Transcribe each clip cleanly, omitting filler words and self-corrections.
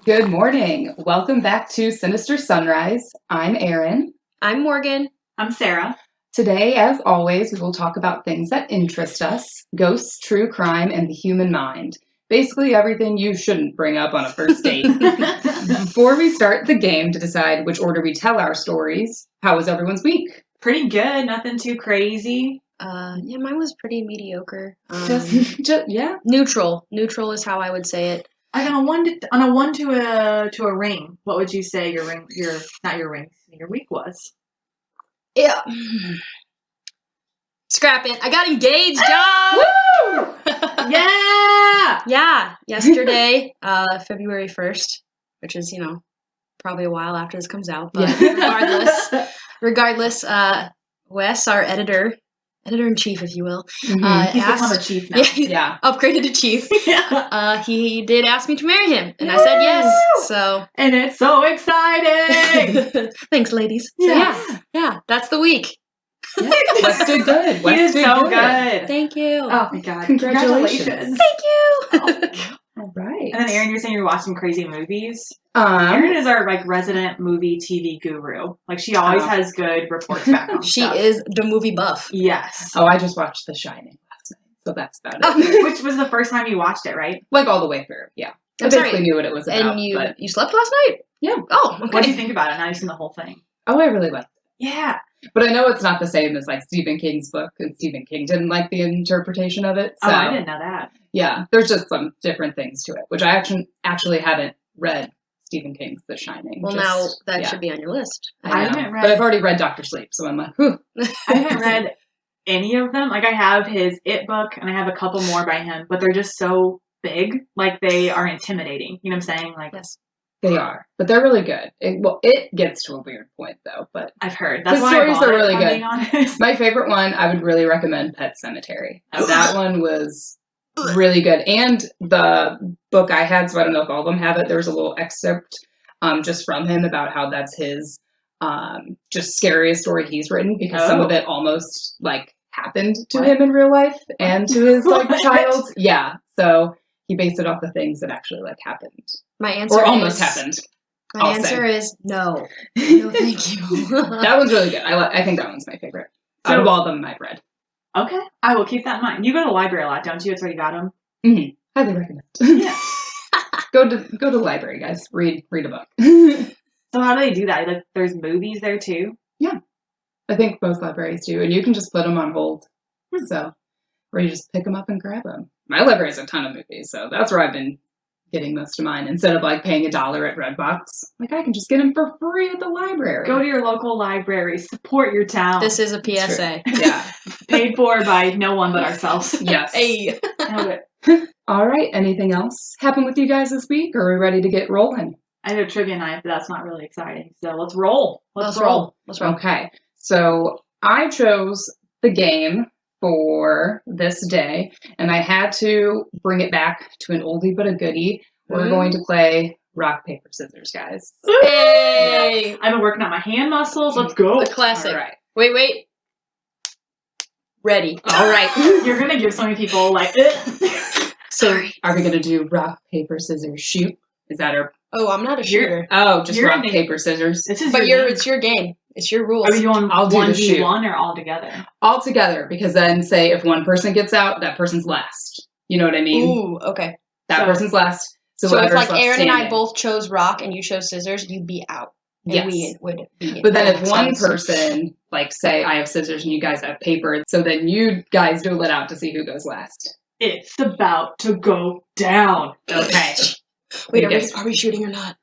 Good morning. Welcome back to Sinister Sunrise. I'm Erin. I'm Morgan. I'm Sarah. Today, as always, we will talk about things that interest us: ghosts, true crime, and the human mind. Basically everything you shouldn't bring up on a first date. Before we start the game to decide which order we tell our stories, how was everyone's week? Pretty good. Nothing too crazy. Yeah, mine was pretty mediocre. Yeah. Neutral. Neutral is how I would say it. Like on a one to a ring. What would you say your week was? Yeah. Scrap it. I got engaged, Woo! Yeah! Yeah. Yesterday, February 1st, which is, probably a while after this comes out, but regardless, Wes, our editor-in-chief, if you will, He's become a chief now. Yeah, upgraded to chief. Yeah. He did ask me to marry him, and I said yes. So, and it's so exciting. Thanks, ladies. Yeah. So yeah, that's the week. Yeah. Wes did good. He is so good. Thank you. Oh my God! Congratulations. Thank you. All right. And then Erin, you're saying you're watching crazy movies. Erin is our resident movie TV guru. She always has good reports back on She stuff. is the movie buff. Yes. Oh, I just watched The Shining last night, so that's about it. Which was the first time you watched it, right? All the way through, yeah. I I'm basically sorry. knew what it was about. And you slept last night? Yeah. Oh, okay. What do you think about it? Now you've seen the whole thing. Oh, I really liked it. Yeah. But I know it's not the same as Stephen King's book, and Stephen King didn't like the interpretation of it. So, I didn't know that. Yeah, there's just some different things to it, which I actually haven't read Stephen King's The Shining. Well, now that should be on your list. I haven't read, but I've already read Dr. Sleep, so I'm like, whew. I haven't read any of them. I have his It book, and I have a couple more by him, but they're just so big. They are intimidating. You know what I'm saying? Yes. They are, but they're really good. It gets to a weird point though, but I've heard that's his why stories are really good. Being honest. My favorite one, I would really recommend Pet Sematary. That one was really good, and the book I had, so I don't know if all of them have it. There was a little excerpt, just from him about how that's his, just scariest story he's written because some of it almost happened to him in real life and to his child. Yeah, so he based it off the things that actually happened. My answer or almost happened. My answer is no. No, thank you. That one's really good. I think that one's my favorite out of all of them I've read. Okay, I will keep that in mind. You go to the library a lot, don't you? That's where you got them. Mm-hmm. Highly recommend. Yeah. Go to the library, guys. Read a book. So how do they do that? There's movies there too. Yeah, I think most libraries do, and you can just put them on hold. So, or you just pick them up and grab them. My library has a ton of movies, so that's where I've been getting most of mine. Instead of paying $1 at Redbox, I can just get them for free at the library. Go to your local library. Support your town. This is a PSA. Yeah. Paid for by no one but ourselves. Yes. Hey. All right. Anything else happen with you guys this week? Or are we ready to get rolling? I have a trivia night, but that's not really exciting. So let's roll. Let's roll. Okay. So I chose the game for this day, and I had to bring it back to an oldie but a goodie. We're going to play rock, paper, scissors, guys. Hey! Yes. I've been working on my hand muscles. Let's go. A classic. All right. Wait. Ready. All right. You're going to give so many people Sorry. Are we going to do rock, paper, scissors, shoot? Is that our... Oh, I'm not a shooter. Just rock, paper, scissors. This is it's your game. It's your rules. Are we doing I'll do 1v1 or all together? All together, because then say if one person gets out, that person's last. You know what I mean? Ooh, okay. That person's last. So if Erin and I both chose rock and you chose scissors, you'd be out. And yes. We would be. But then if one person, say I have scissors and you guys have paper, so then you guys duel it out to see who goes last. It's about to go down. Okay. Wait, are we shooting or not?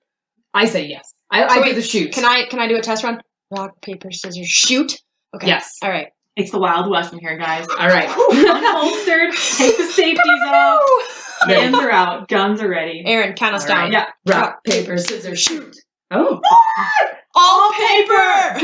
I say yes. I do the shoot. Can I do a test run? Rock, paper, scissors, shoot? Okay. Yes. All right. It's the Wild West in here, guys. All right. Unholstered. Take the safeties off. Hands are out. Guns are ready. Erin, count us down. Right. Yeah. Rock, paper, scissors, shoot. Oh. All paper!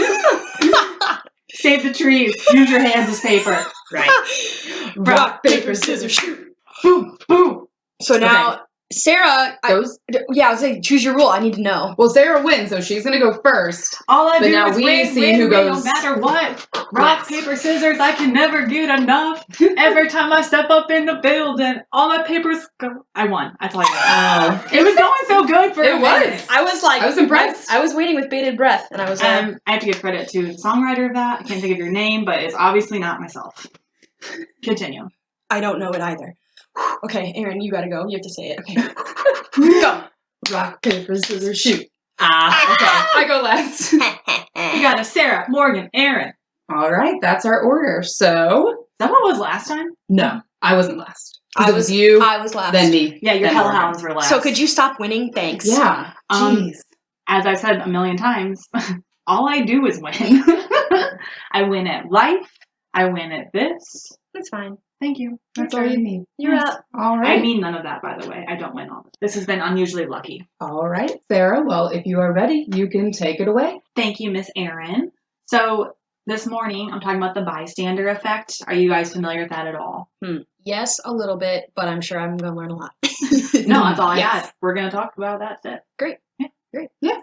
Save the trees. Use your hands as paper. Right. Rock, paper, scissors, shoot. Boom, boom. So now, Sarah goes. I was saying, choose your rule. I need to know. Well, Sarah wins, so she's gonna go first. All I but do now is we win, see win, who win, goes. no matter what. Rock, last. paper, scissors. I can never get enough. Every time I step up in the building, all my papers go. I won. That's all I got. It was going so good. going for It a was. minute. I was like, I was impressed. I was waiting with bated breath, and I was I have to give credit to the songwriter of that. I can't think of your name, but it's obviously not myself. Continue. I don't know it either. Okay, Erin, you gotta go. You have to say it. Okay. Go. Rock, paper, scissors, shoot. Okay. I go last. You got a Sarah, Morgan, Erin. All right. That's our order. So, Is that what was last time? no, I wasn't last. 'Cause I it was you, I was last. then me. Yeah, your then Morgan. hellhounds were last. So could you stop winning? Thanks. Yeah. Jeez. As I've said a million times, all I do is win. I win at life. I win at this. That's fine. Thank you. That's all you need. You're Yes. up. All right. I mean none of that, by the way. I don't win all this. This has been unusually lucky. All right, Sarah. Well, if you are ready, you can take it away. Thank you, Miss Erin. So this morning, I'm talking about the bystander effect. Are you guys familiar with that at all? Yes, a little bit, but I'm sure I'm gonna learn a lot. No, that's all I Yes. had. We're going to talk about that. That's it. Great. Yeah. Great. Yeah.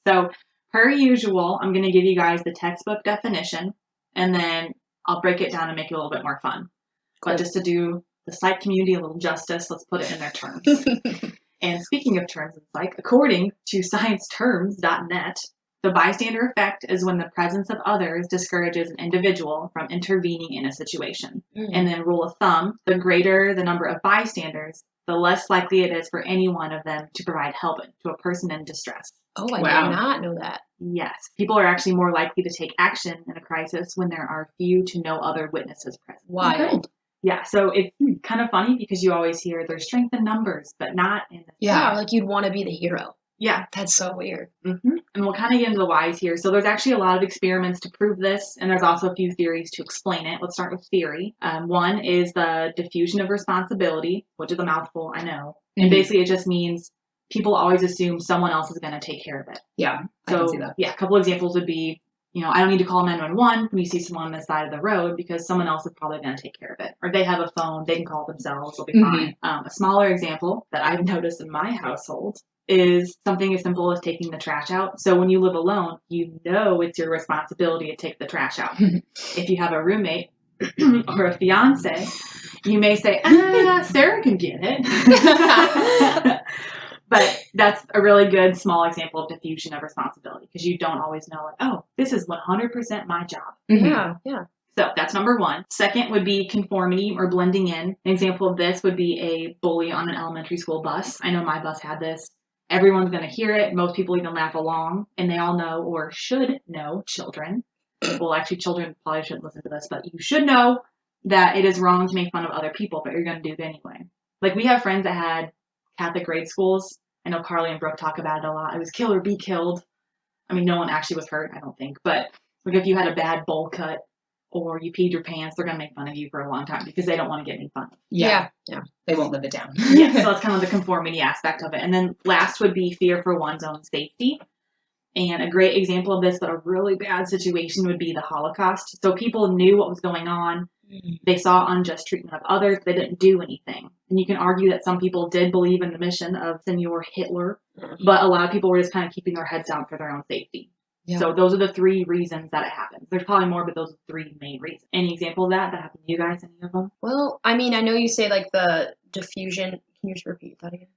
So, per usual, I'm going to give you guys the textbook definition, and then I'll break it down and make it a little bit more fun. Cool. But just to do the psych community a little justice, let's put it in their terms. And speaking of terms in psych, according to scienceterms.net, the bystander effect is when the presence of others discourages an individual from intervening in a situation. And then rule of thumb, the greater the number of bystanders, the less likely it is for any one of them to provide help to a person in distress. Oh, I Wow. did not know that. Yes, people are actually more likely to take action in a crisis when there are few to no other witnesses present. Wild. Yeah, so it's kind of funny because you always hear there's strength in numbers, but not in the... Yeah, like you'd want to be the hero. Yeah. That's so weird. And we'll kind of get into the whys here. So there's actually a lot of experiments to prove this, and there's also a few theories to explain it. Let's start with theory. One is the diffusion of responsibility, which is a mouthful, I know. And basically it just means people always assume someone else is going to take care of it. Yeah, I can see that. Yeah, a couple examples would be, I don't need to call 911 when you see someone on the side of the road because someone else is probably going to take care of it. Or they have a phone, they can call themselves, they'll be fine. A smaller example that I've noticed in my household is something as simple as taking the trash out. So when you live alone, you know it's your responsibility to take the trash out. If you have a roommate or a fiance, you may say, Sarah can get it. But that's a really good small example of diffusion of responsibility because you don't always know, like, oh, this is 100% my job. Yeah. So that's number one. Second would be conformity or blending in. An example of this would be a bully on an elementary school bus. I know my bus had this. Everyone's going to hear it. Most people even laugh along, and they all know or should know, children. Well, actually, children probably shouldn't listen to this, but you should know that it is wrong to make fun of other people, but you're going to do it anyway. Like, we have friends that had Catholic grade schools. I know Carly and Brooke talk about it a lot. It was kill or be killed. I mean, no one actually was hurt, I don't think. But like if you had a bad bowl cut or you peed your pants, they're going to make fun of you for a long time because they don't want to get made fun of. Yeah. They won't live it down. Yeah, so that's kind of the conformity aspect of it. And then last would be fear for one's own safety. And a great example of this, but a really bad situation, would be the Holocaust. So people knew what was going on. They saw unjust treatment of others. They didn't do anything. And you can argue that some people did believe in the mission of Senor Hitler, but a lot of people were just kind of keeping their heads down for their own safety. Yeah. So those are the three reasons that it happens. There's probably more, but those are three main reasons. Any examples of that happened to you guys? Any of them? Well, I mean, I know you say like the diffusion. Can you just repeat that again?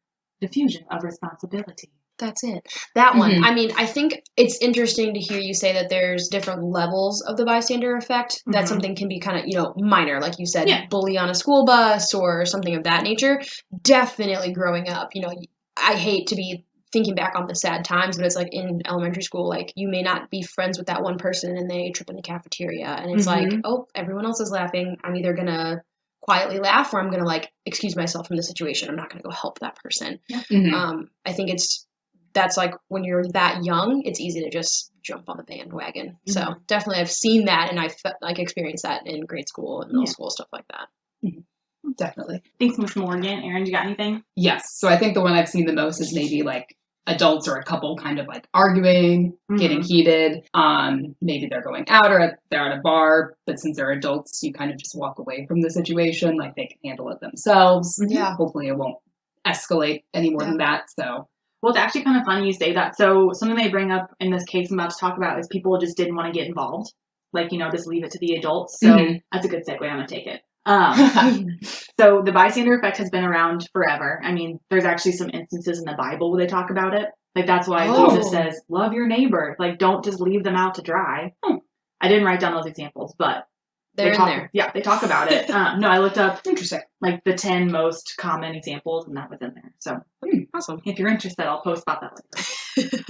Diffusion of responsibility. That's it. That one. Mhm. I mean, I think it's interesting to hear you say that there's different levels of the bystander effect. That Mhm. something can be kind of, minor, like you said, Yeah. bully on a school bus or something of that nature. Definitely growing up, I hate to be thinking back on the sad times, but it's like in elementary school, like you may not be friends with that one person and they trip in the cafeteria and it's like, oh, everyone else is laughing. I'm either going to quietly laugh or I'm going to like excuse myself from the situation. I'm not going to go help that person. Yeah. I think that's like when you're that young, it's easy to just jump on the bandwagon. So definitely I've seen that and I've like experienced that in grade school and middle school, stuff like that. Definitely. Thanks, Miss Morgan. Erin, you got anything? Yes. So I think the one I've seen the most is maybe like adults or a couple kind of like arguing, getting heated. Maybe they're going out or they're at a bar, but since they're adults, you kind of just walk away from the situation. Like they can handle it themselves. Yeah. Hopefully it won't escalate any more than that. So. Well, it's actually kind of funny you say that. So something they bring up in this case I'm about to talk about is people just didn't want to get involved. Like, just leave it to the adults. So that's a good segue. I'm going to take it. So the bystander effect has been around forever. I mean, there's actually some instances in the Bible where they talk about it. Like, that's why Jesus says, love your neighbor. Like, don't just leave them out to dry. I didn't write down those examples, but They're in there. Yeah, they talk about it. No, I looked up Interesting. like the 10 most common examples, and that was in there. So Awesome. if you're interested, I'll post about that later.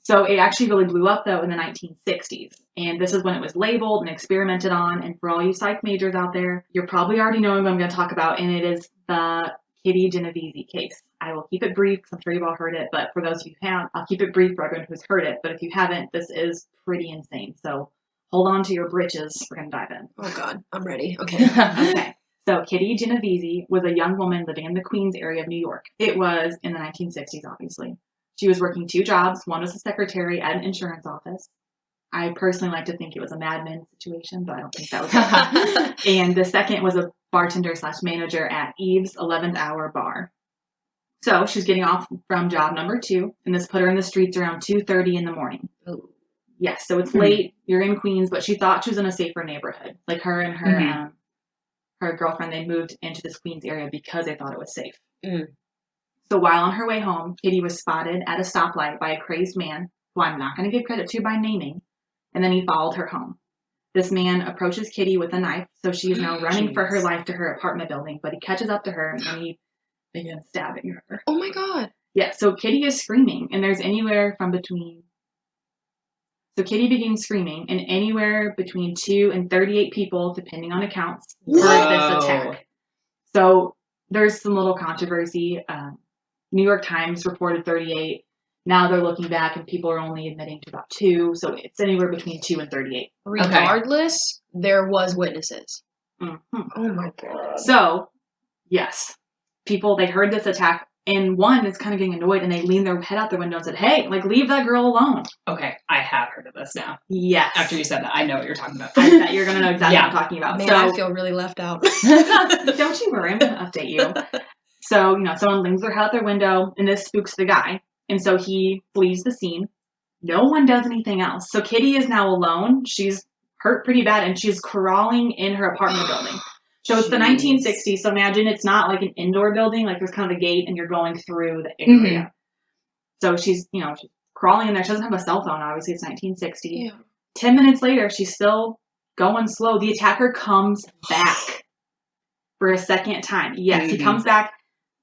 So it actually really blew up, though, in the 1960s. And this is when it was labeled and experimented on. And for all you psych majors out there, you're probably already knowing what I'm going to talk about. And it is the Kitty Genovese case. I will keep it brief because I'm sure you've all heard it. But for those of you who haven't, I'll keep it brief for everyone who's heard it. But if you haven't, this is pretty insane. So hold on to your britches. We're going to dive in. Oh, God. I'm ready. Okay. Okay. So Kitty Genovese was a young woman living in the Queens area of New York. It was in the 1960s, obviously. She was working 2 jobs. One was a secretary at an insurance office. I personally like to think it was a Mad Men situation, but I don't think that was it. And the second was a bartender/manager at Eve's 11th Hour Bar. So she was getting off from job number 2, and this put her in the streets around 2:30 in the morning. Oh. Yes, so it's late. You're in Queens, but she thought she was in a safer neighborhood. Like her and her her girlfriend, they moved into this Queens area because they thought it was safe. So while on her way home, Kitty was spotted at a stoplight by a crazed man, who I'm not going to give credit to by naming, and then he followed her home. This man approaches Kitty with a knife, so she is now running for her life to her apartment building, but he catches up to her and he begins stabbing her. Oh, my God. Yeah, so Kitty is screaming, and there's anywhere from between... So Kitty begins screaming, and anywhere between 2 and 38 people, depending on accounts, heard this attack. So there's some little controversy. New York Times reported 38. Now they're looking back, and people are only admitting to about 2. So it's anywhere between 2 and 38. Regardless, there was witnesses. Mm-hmm. Oh, my God. So, yes. People, they heard this attack. And one is kind of getting annoyed, and they leaned their head out their window and said, hey, like, leave that girl alone. Okay, I have heard of this now. Yes. After you said that, I know what you're talking about. I bet you're going to know exactly what I'm talking about. Man, so, I feel really left out. Don't you worry, I'm going to update you. So, someone leans their head out their window, and this spooks the guy. And so he flees the scene. No one does anything else. So Kitty is now alone. She's hurt pretty bad, and she's crawling in her apartment building. So it's the 1960s, so imagine it's not like an indoor building, like there's kind of a gate and you're going through the area. So she's, she's crawling in there. She doesn't have a cell phone, obviously, it's 1960. Yeah. 10 minutes later, she's still going slow. The attacker comes back for a second time. Yes, he comes back.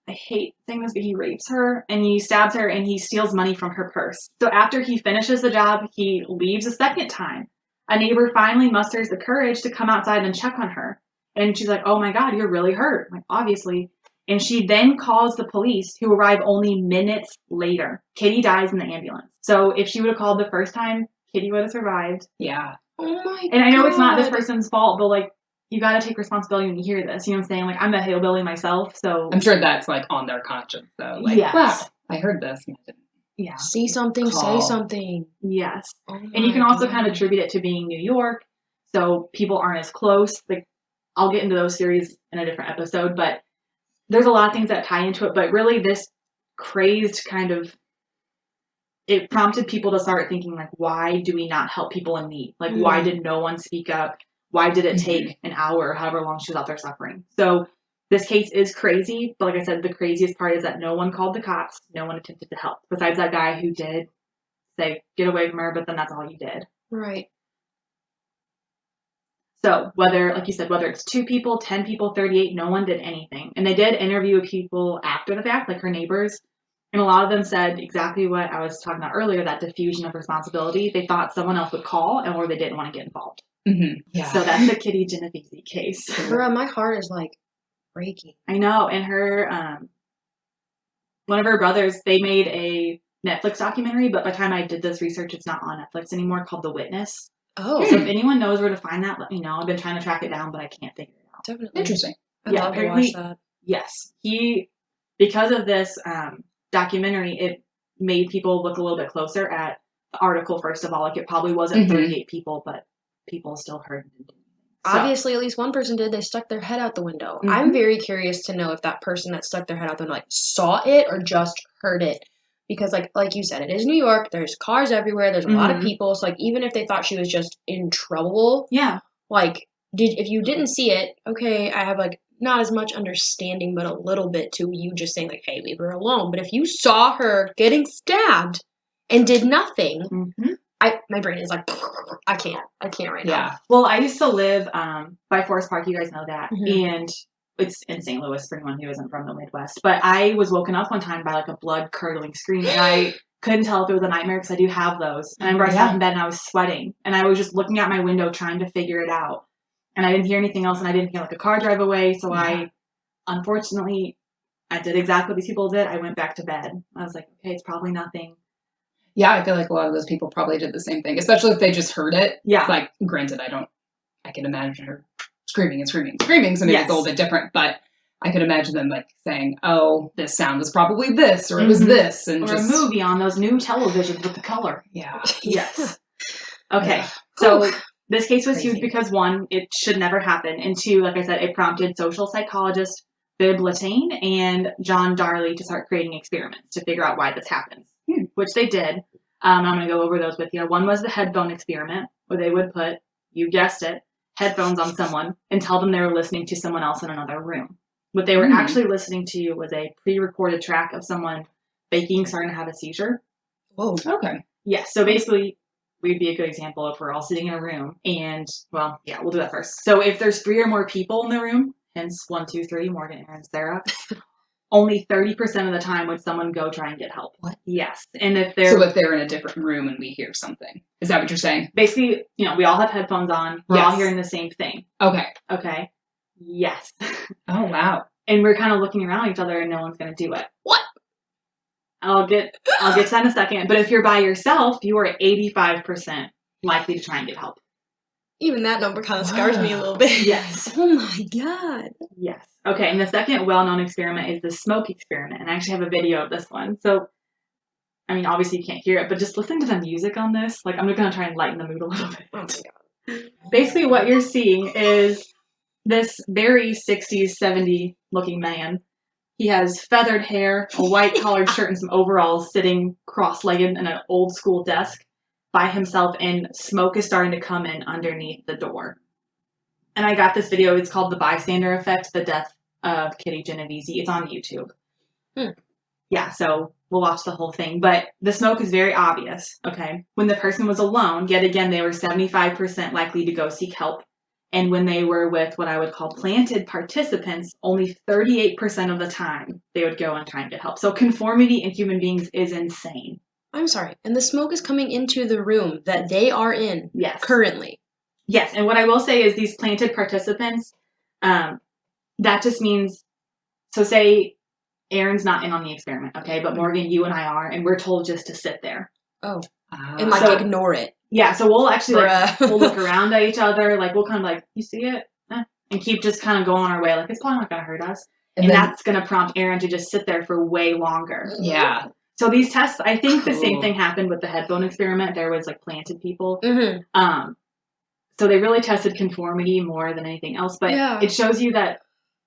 I hate saying this, but he rapes her, and he stabs her, and he steals money from her purse. So after he finishes the job, he leaves a second time. A neighbor finally musters the courage to come outside and check on her. And she's like, oh my God, you're really hurt. Like, obviously. And she then calls the police, who arrive only minutes later. Kitty dies in the ambulance. So if she would have called the first time, Kitty would have survived. Yeah. Oh my God. And I know it's not this person's fault, but like, you got to take responsibility when you hear this. You know what I'm saying? Like, I'm a hillbilly myself, so. I'm sure that's like on their conscience, though. Like, yes. Wow, I heard this. Yeah. See something, say something. Yes. Oh And you can also God. kind of attribute it to being New York, so people aren't as close. Like, I'll get into those theories in a different episode, but there's a lot of things that tie into it. But really, this crazed kind of, it prompted people to start thinking, like, why do we not help people in need? Like, why did no one speak up? Why did it take an hour or however long she was out there suffering? So this case is crazy, but like I said, the craziest part is that no one called the cops. No one attempted to help, besides that guy who did say, get away from her, but then that's all you did. Right. So whether, like you said, whether it's 2 people, 10 people, 38, no one did anything. And they did interview people after the fact, like her neighbors. And a lot of them said exactly what I was talking about earlier, that diffusion of responsibility. They thought someone else would call, or they didn't want to get involved. Yeah. So that's the Kitty Genovese case. Bruh, my heart is like breaking. I know. And her, one of her brothers, they made a Netflix documentary, but by the time I did this research, it's not on Netflix anymore, called The Witness. Oh. So if anyone knows where to find that, let me know. I've been trying to track it down, but I can't figure it out. Definitely. Interesting. I'd love to watch that. Yes. Because of this documentary, it made people look a little bit closer at the article, first of all. Like, it probably wasn't 38 people, but people still heard it. So. Obviously, at least one person did. They stuck their head out the window. I'm very curious to know if that person that stuck their head out the window, like, saw it or just heard it. Because, like you said, it is New York. There's cars everywhere. There's a lot of people. So, like, even if they thought she was just in trouble, yeah, like, if you didn't see it, okay, I have like not as much understanding, but a little bit to you just saying like, hey, leave her alone. But if you saw her getting stabbed and did nothing, Mm-hmm. my brain is like, I can't right now. Yeah. Well, I used to live by Forest Park. You guys know that, Mhm. and it's in St. Louis for anyone who isn't from the Midwest. But I was woken up one time by like a blood curdling scream, and I couldn't tell if it was a nightmare because I do have those. And I remember I sat in bed and I was sweating, and I was just looking out my window trying to figure it out, and I didn't hear anything else, and I didn't hear like a car drive away. So unfortunately, I did exactly what these people did. I went back to bed. I was like, okay, it's probably nothing. Yeah, I feel like a lot of those people probably did the same thing, especially if they just heard it. Yeah. Like, granted, I can imagine her screaming, so maybe it's a little bit different, but I could imagine them like saying, oh, this sound was probably this, or it was this, and or a movie on those new televisions with the color. Yeah. Yes. Okay. Yeah. So this case was Crazy. huge because one, it should never happen, and two, like I said, it prompted social psychologist Bibb Lataine and John Darley to start creating experiments to figure out why this happens, which they did. I'm going to go over those with you. One was the headphone experiment, where they would put, you guessed it, headphones on someone and tell them they were listening to someone else in another room. What they were actually listening to was a pre-recorded track of someone faking starting to have a seizure. Whoa. Okay. Yes. So basically, we'd be a good example if we're all sitting in a room and, well, yeah, we'll do that first. So if there's 3 or more people in the room, hence 1, 2, 3, Morgan, Erin, Sarah, only 30% of the time would someone go try and get help. What? Yes. And if they're in a different room and we hear something. Is that what you're saying? basically, we all have headphones on. We're all hearing the same thing. Okay. Okay. Yes. Oh, wow. And we're kind of looking around each other and no one's going to do it. What? I'll get to that in a second. But if you're by yourself, you are 85% likely to try and get help. Even that number kind of scars me a little bit. Yes. Oh my god. Yes. Okay, and the second well-known experiment is the smoke experiment. And I actually have a video of this one. So, I mean, obviously you can't hear it, but just listen to the music on this. Like, I'm just going to try and lighten the mood a little bit. Oh my god. Basically, what you're seeing is this very 60s, 70s looking man. He has feathered hair, a white collared shirt, and some overalls sitting cross-legged in an old school desk by himself, and smoke is starting to come in underneath the door. And I got this video. It's called The Bystander Effect, The Death of Kitty Genovese. It's on YouTube. Yeah, so we'll watch the whole thing. But the smoke is very obvious, okay? When the person was alone, yet again, they were 75% likely to go seek help. And when they were with what I would call planted participants, only 38% of the time they would go and try and get help. So conformity in human beings is insane. I'm sorry. And the smoke is coming into the room that they are in currently. Yes, and what I will say is these planted participants, that just means, so say Erin's not in on the experiment, okay, but Morgan, you and I are, and we're told just to sit there. Oh. And like ignore it. Yeah, so we'll actually we'll look around at each other, like we'll kind of like, you see it? And keep just kind of going on our way, like it's probably not going to hurt us. And that's going to prompt Erin to just sit there for way longer. Yeah. So these tests, I think the same thing happened with the headphone experiment. There was like planted people. Mm-hmm. So they really tested conformity more than anything else. But it shows you that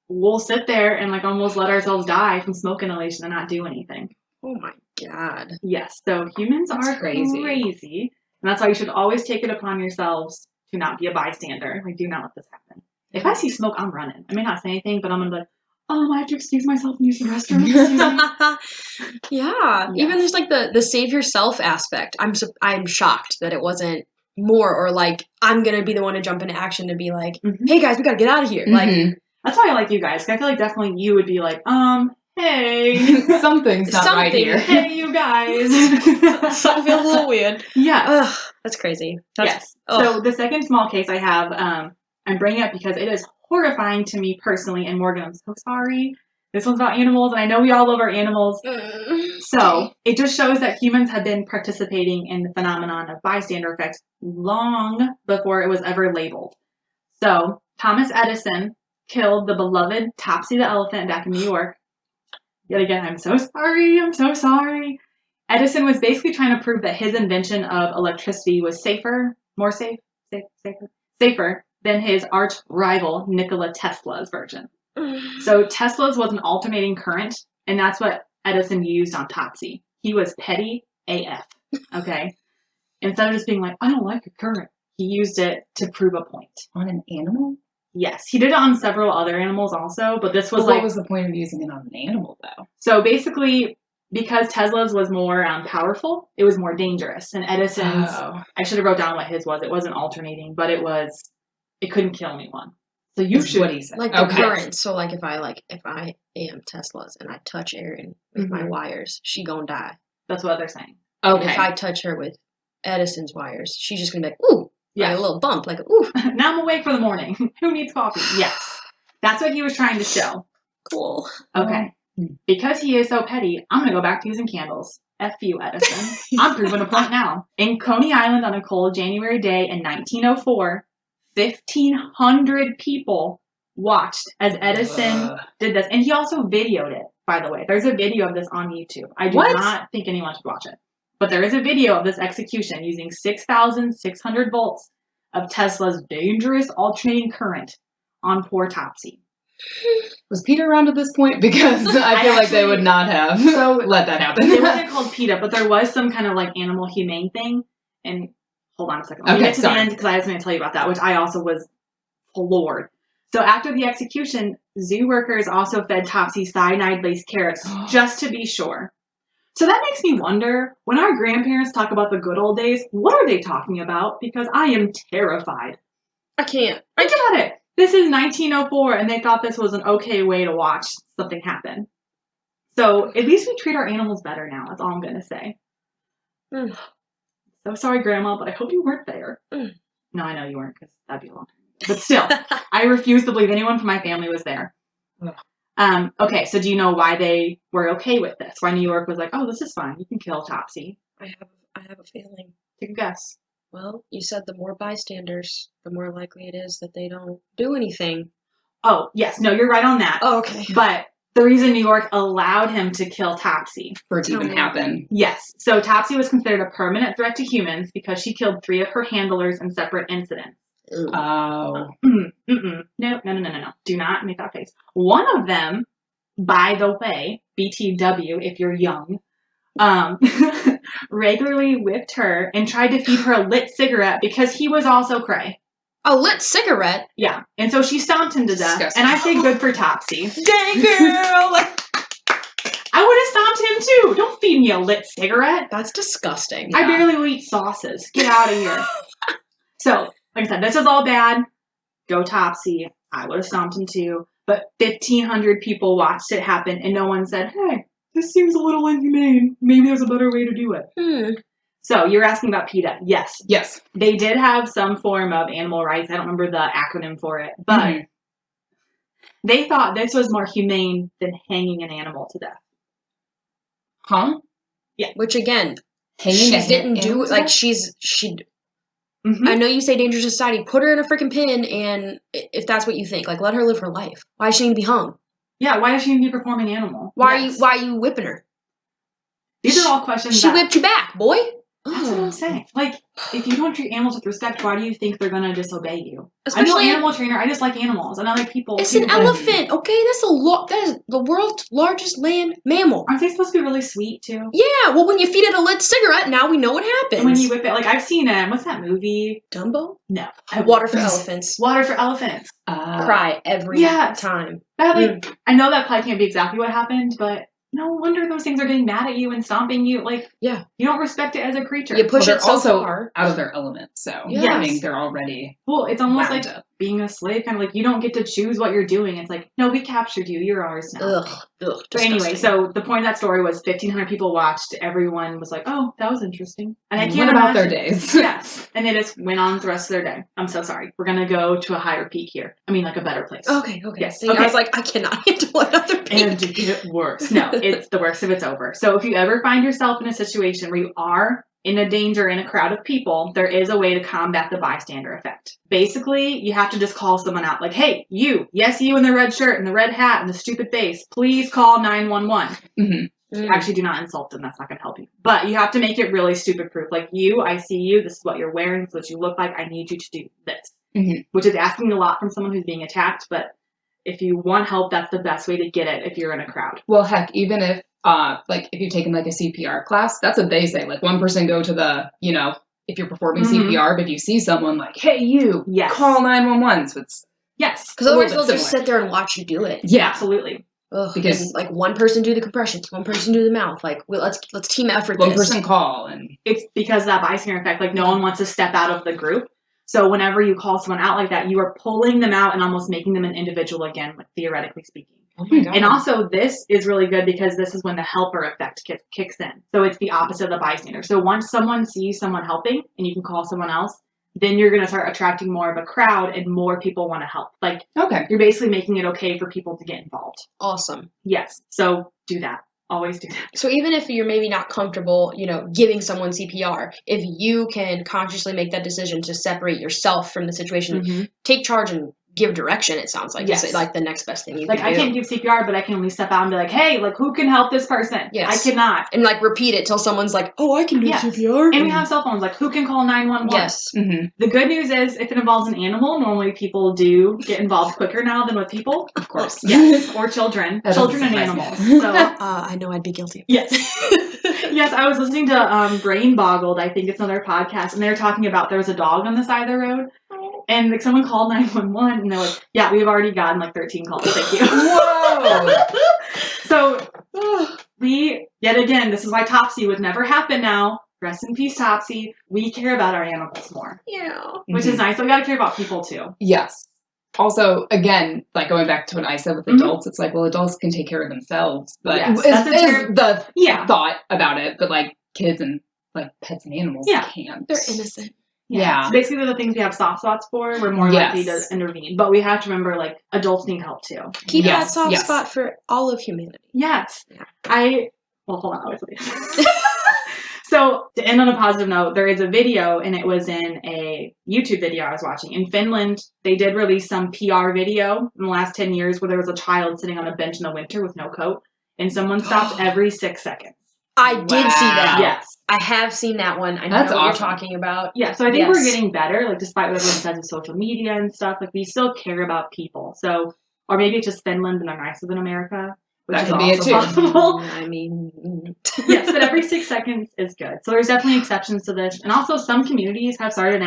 we'll sit there and like almost let ourselves die from smoke inhalation and not do anything. Oh my god. Yes. So humans are crazy. And that's why you should always take it upon yourselves to not be a bystander. Like, do not let this happen. If I see smoke, I'm running. I may not say anything, but I'm going to be like, I have to excuse myself and use the restroom. Yeah. Even there's like the save yourself aspect. I'm shocked that it wasn't more, or like I'm gonna be the one to jump into action to be like, hey guys, we gotta get out of here. Like that's why I like you guys. I feel like definitely you would be like, hey, something's not right here. Hey, you guys. Something feels a little weird. Yeah. Ugh, that's crazy. Yes. So the second small case I have, I'm bringing up because it is horrifying to me personally. And Morgan, I'm so sorry. This one's about animals, and I know we all love our animals. So it just shows that humans have been participating in the phenomenon of bystander effects long before it was ever labeled. So Thomas Edison killed the beloved Topsy the elephant back in New York. Yet again, I'm so sorry. Edison was basically trying to prove that his invention of electricity was safer than his arch rival Nikola Tesla's version. So Tesla's was an alternating current, and that's what Edison used on Topsy. He was petty AF, okay? Instead of just being like, I don't like your current, he used it to prove a point. On an animal? Yes, he did it on several other animals also, but this was What was the point of using it on an animal, though? So basically, because Tesla's was more powerful, it was more dangerous. And Edison's, I should have wrote down what his was. It wasn't alternating, but it couldn't kill anyone. So you Is should. what he said. Like the current. So like if I am Tesla's and I touch Erin with my wires, she gonna die. That's what they're saying. And if I touch her with Edison's wires, she's just gonna be like, ooh, like a little bump, like ooh. Now I'm awake for the morning. Who needs coffee? Yes. That's what he was trying to show. Cool. Okay. Because he is so petty, I'm going to go back to using candles. F you, Edison. I'm proving a point now. In Coney Island on a cold January day in 1904, 1,500 people watched as Edison did this. And he also videoed it, by the way. There's a video of this on YouTube. I do not think anyone should watch it. But there is a video of this execution using 6,600 volts of Tesla's dangerous alternating current on poor Topsy. Was Peter around at this point? Because I feel like they would not have let that happen. It wasn't called PETA, but there was some kind of like animal humane thing. And hold on a second. Let me get to the end because I was going to tell you about that, which I also was floored. So after the execution, zoo workers also fed Topsy cyanide-laced carrots just to be sure. So that makes me wonder, when our grandparents talk about the good old days, what are they talking about? Because I am terrified. I can't. Think about it. This is 1904, and they thought this was an okay way to watch something happen. So at least we treat our animals better now. That's all I'm going to say. So sorry, Grandma, but I hope you weren't there. No, I know you weren't, because that'd be a long time. But still, I refuse to believe anyone from my family was there. Okay, so do you know why they were okay with this? Why New York was like, oh, this is fine. You can kill Topsy. I have a feeling. Take a guess. Well, you said the more bystanders, the more likely it is that they don't do anything. Oh, yes. No, you're right on that. Oh, okay. But the reason New York allowed him to kill Topsy. For it to even happen. Yes. So Topsy was considered a permanent threat to humans because she killed 3 of her handlers in separate incidents. Oh. No. Do not make that face. One of them, by the way, BTW, if you're young, regularly whipped her and tried to feed her a lit cigarette because he was also cray. A lit cigarette? Yeah. And so she stomped him to death. Disgusting. And I say good for Topsy. Dang, girl! I would have stomped him too. Don't feed me a lit cigarette. That's disgusting. I barely will eat sauces. Get out of here. So, like I said, this is all bad. Go Topsy. I would have stomped him too. But 1,500 people watched it happen and no one said, hey, this seems a little inhumane. Maybe there's a better way to do it. So you're asking about PETA. Yes. Yes. They did have some form of animal rights. I don't remember the acronym for it. But they thought this was more humane than hanging an animal to death. Huh? Yeah. Which again, hanging she didn't do, like she I know you say dangerous to society, put her in a freaking pin, and if that's what you think, like let her live her life. Why does she need to be hung? Yeah, why does she need to be a performing animal? Why are you whipping her? These are all questions. She whipped you back, boy. That's what I'm saying. Like, if you don't treat animals with respect, why do you think they're gonna disobey you? Especially, I'm no animal trainer. I just like animals, and I like people. It's an elephant, okay? That is the world's largest land mammal. Aren't they supposed to be really sweet too? Yeah. Well, when you feed it a lit cigarette, now we know what happens. And when you whip it, like I've seen what's that movie? Dumbo? No. Water for Elephants. Water for Elephants. Cry every time. That, I know that probably can't be exactly what happened, but no wonder those things are getting mad at you and stomping you. Like, you don't respect it as a creature. You push it so also far. out of their element, so I mean, they're already it's almost like up. Being a slave, kind of like you don't get to choose what you're doing. It's like, no, we captured you. You're ours now. Ugh, but anyway, so the point of that story was 1,500 people watched. Everyone was like, oh, that was interesting. And I can't about their imagine. days. Yes. And they just went on the rest of their day. I'm so sorry. We're going to go to a higher peak here. I mean, like a better place. Okay. Yes. See, I was like, I cannot handle another peak. And to get worse. No, it's the worst if it's over. So if you ever find yourself in a situation where you are in a danger in a crowd of people, there is a way to combat the bystander effect. Basically, you have to just call someone out. Like, hey, you in the red shirt and the red hat and the stupid face, please call 911. Actually, do not insult them. That's not going to help you. But you have to make it really stupid proof. Like, I see you. This is what you're wearing. This is what you look like. I need you to do this. Which is asking a lot from someone who's being attacked. But if you want help, that's the best way to get it if you're in a crowd. Well, heck, even if like if you've taken like a CPR class, that's what they say. Like one person go to the, if you're performing Mhm. CPR, but if you see someone like, hey, you, Yes. call 911. So it's Yes. Because a little otherwise bit they'll just similar. sit there and watch you do it. Yeah. Absolutely. Ugh, Because- and, like, one person do the compressions, one person do the mouth. Like, let's team effort One this. person call and It's because of that bystander effect. Like, no one wants to step out of the group. So whenever you call someone out like that, you are pulling them out and almost making them an individual again, like, theoretically speaking. Oh my god. And also, this is really good because this is when the helper effect kicks in. So it's the opposite of the bystander. So once someone sees someone helping and you can call someone else, then you're going to start attracting more of a crowd and more people want to help. Like, okay. you're basically making it okay for people to get involved. Awesome. Yes. So do that. Always do that. So even if you're maybe not comfortable, giving someone CPR, if you can consciously make that decision to separate yourself from the situation, Mhm. take charge and give direction, it sounds like. Yes. It's like the next best thing you Like, can do. I can't give CPR, but I can at least step out and be like, hey, like, who can help this person? Yes. I cannot. And like repeat it till someone's like, oh, I can do Yes. CPR. And we have cell phones. Like, who can call 911? Yes. Mm-hmm. The good news is, if it involves an animal, normally people do get involved quicker now than with people. Of course. Yes. Or children. That Children and doesn't animals. surprise me. So, I know I'd be guilty of yes. Yes, I was listening to Brain Boggled, I think it's another podcast, and they were talking about there was a dog on the side of the road, and like someone called 911, and they're like, yeah, we've already gotten like 13 calls, thank you. Whoa! So, yet again, this is why Topsy would never happen now. Rest in peace, Topsy. We care about our animals more, Yeah. which is nice, but we gotta care about people too. Yes. Also, again, like going back to what I said with adults, it's like, well, adults can take care of themselves, but Yes, is that's a the Yeah. thought about it. But like kids and like pets and animals Yeah. can't. They're innocent. Yeah. So basically, the things we have soft spots for, we're more likely to intervene. But we have to remember, like, adults need help too. Keep Yes, that soft yes. spot for all of humanity. Yes. Yeah. Well, hold on. So, to end on a positive note, there is a video, and it was in a YouTube video I was watching. In Finland, they did release some PR video in the last 10 years where there was a child sitting on a bench in the winter with no coat, and someone stopped every 6 seconds. I did see that. Yes. I have seen that one. I know That's what awesome. you're talking about. Yeah, so I think we're Yes. getting better, like, despite what everyone says with social media and stuff. Like, we still care about people. So, or maybe it's just Finland and they're nicer than America. Which That is could be it, also too. possible. I mean, Yes, but every 6 seconds is good. So there's definitely exceptions to this. And also some communities have started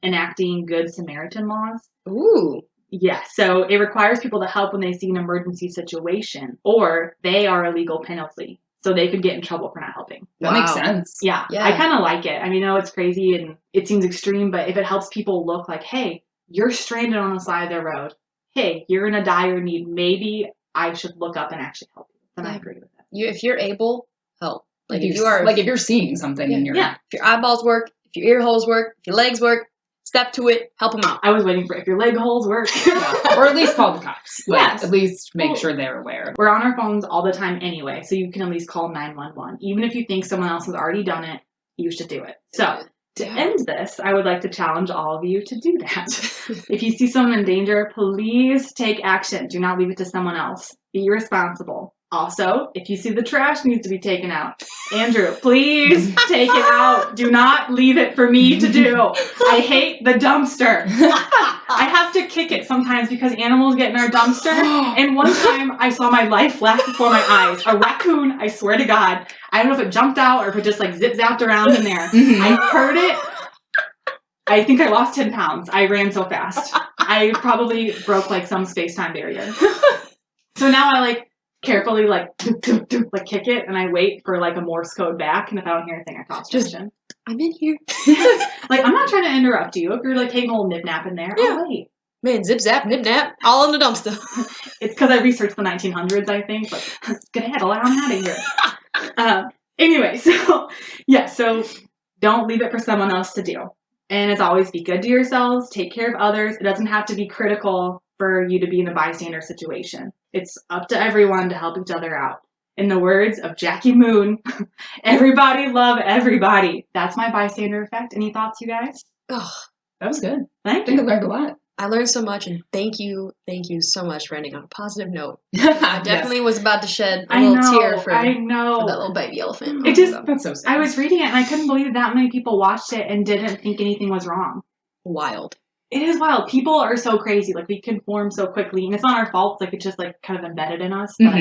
enacting Good Samaritan laws. Ooh. Yes, so it requires people to help when they see an emergency situation, or they are a legal penalty. So they could get in trouble for not helping. That makes sense. Yeah, Yeah. I kind of like it. I mean, I know it's crazy and it seems extreme, but if it helps people look like, hey, you're stranded on the side of the road. Hey, you're in a dire need. Maybe I should look up and actually help you. Then I Yeah. agree with that. If you're able, help. Like if if you are, like if you're seeing something in your Yeah. if your eyeballs work, if your ear holes work, if your legs work, step to it, help them out. I was waiting for if your leg holes work. or at least call the cops. Like, Yes. At least make Well, sure they're aware. We're on our phones all the time anyway, so you can at least call 911. Even if you think someone else has already done it, you should do it. So, to end this, I would like to challenge all of you to do that. If you see someone in danger, please take action. Do not leave it to someone else. Be responsible. Also, if you see the trash needs to be taken out, Andrew, please take it out. Do not leave it for me to do. I hate the dumpster. I have to kick it sometimes because animals get in our dumpster. And one time I saw my life flash before my eyes. A raccoon, I swear to God. I don't know if it jumped out or if it just like zip-zapped around in there. I heard it. I think I lost 10 pounds. I ran so fast. I probably broke like some space-time barrier. So now I like carefully like kick it and I wait for like a Morse code back. And if I don't hear anything, I toss it. Just- I'm in here. Like, I'm not trying to interrupt you. If you're like taking a little nip-nap in there, Yeah. I'll wait. Man, zip zap, nip nap, all in the dumpster. It's because I researched the 1900s, I think. But get ahead, I'm out of here. Anyway, so yeah, so don't leave it for someone else to do. And as always, be good to yourselves. Take care of others. It doesn't have to be critical for you to be in a bystander situation. It's up to everyone to help each other out. In the words of Jackie Moon, everybody love everybody. That's my bystander effect. Any thoughts, you guys? Oh, That was good. I Thank think I you. learned a lot. I learned so much, and thank you so much for ending on a positive note. I definitely was about to shed a little tear for I that know. little baby elephant. It just- That's so sad. I was reading it and I couldn't believe that many people watched it and didn't think anything was wrong. Wild. It is wild. People are so crazy. Like, we conform so quickly, and it's not our fault. Like, it's just like kind of embedded in us. But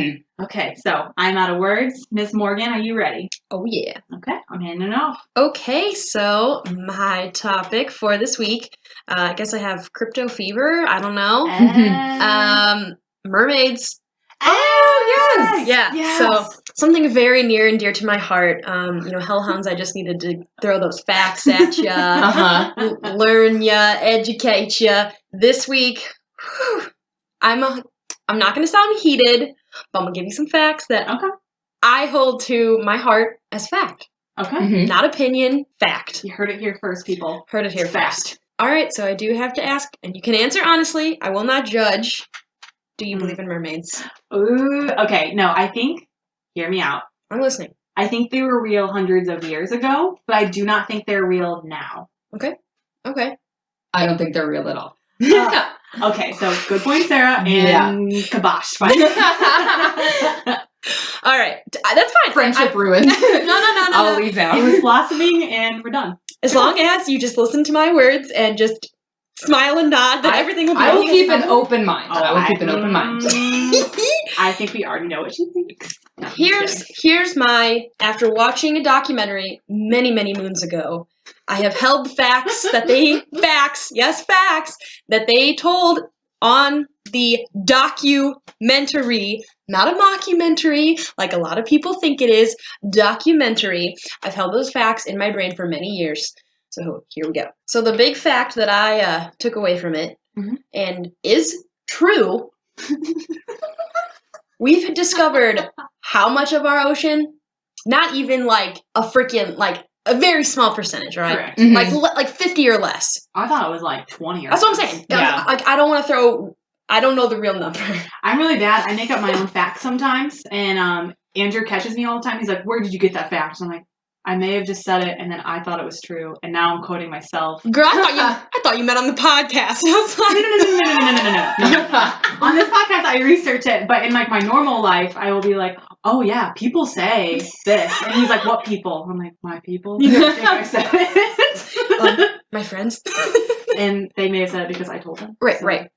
okay, so I'm out of words. Miss Morgan, are you ready? Oh yeah. Okay, I'm handing it off. Okay, so my topic for this week, I guess I have crypto fever. I don't know. Mermaids. Oh yes, Yeah. yes. So something very near and dear to my heart. Hellhounds. I just needed to throw those facts at ya, learn ya, educate ya. This week, I'm not going to sound heated, but I'm gonna give you some facts that I hold to my heart as fact. Okay. Not opinion, fact. You heard it here first, people. Heard it here first. All right, so I do have to ask, and you can answer honestly. I will not judge. Do you believe in mermaids? Ooh, okay. No, I think, hear me out. I'm listening. I think they were real hundreds of years ago, but I do not think they're real now. Okay. I don't think they're real at all. Okay, so good point, Sarah, and kibosh. Fine. All right, that's fine. Friendship ruined. No. I'll leave now. It was blossoming, and we're done. As long as you just listen to my words and just smile and nod, then everything will be. I will keep an open mind. I will keep an open mind. I think we already know what she thinks. No, Here's my, after watching a documentary many moons ago, I have held facts that facts that they told on the documentary, not a mockumentary like a lot of people think it is, documentary. I've held those facts in my brain for many years. So here we go. So the big fact that I took away from it, and is true, we've discovered how much of our ocean, not even like a freaking, like a very small percentage, right? Correct. Like 50 or less. I thought it was like 20 or That's what I'm saying. Yeah. Like, I don't want to throw, I don't know the real number. I'm really bad. I make up my own facts sometimes, and Andrew catches me all the time. He's like, "Where did you get that fact?" I'm like, I may have just said it, and then I thought it was true, and now I'm quoting myself. Girl, I thought you meant on the podcast. I was like, No. On this podcast, I research it, but in like my normal life, I will be like, "Oh yeah, people say this," and he's like, "What people?" I'm like, "My people." You don't think I said it? My friends. And they may have said it because I told them. Right.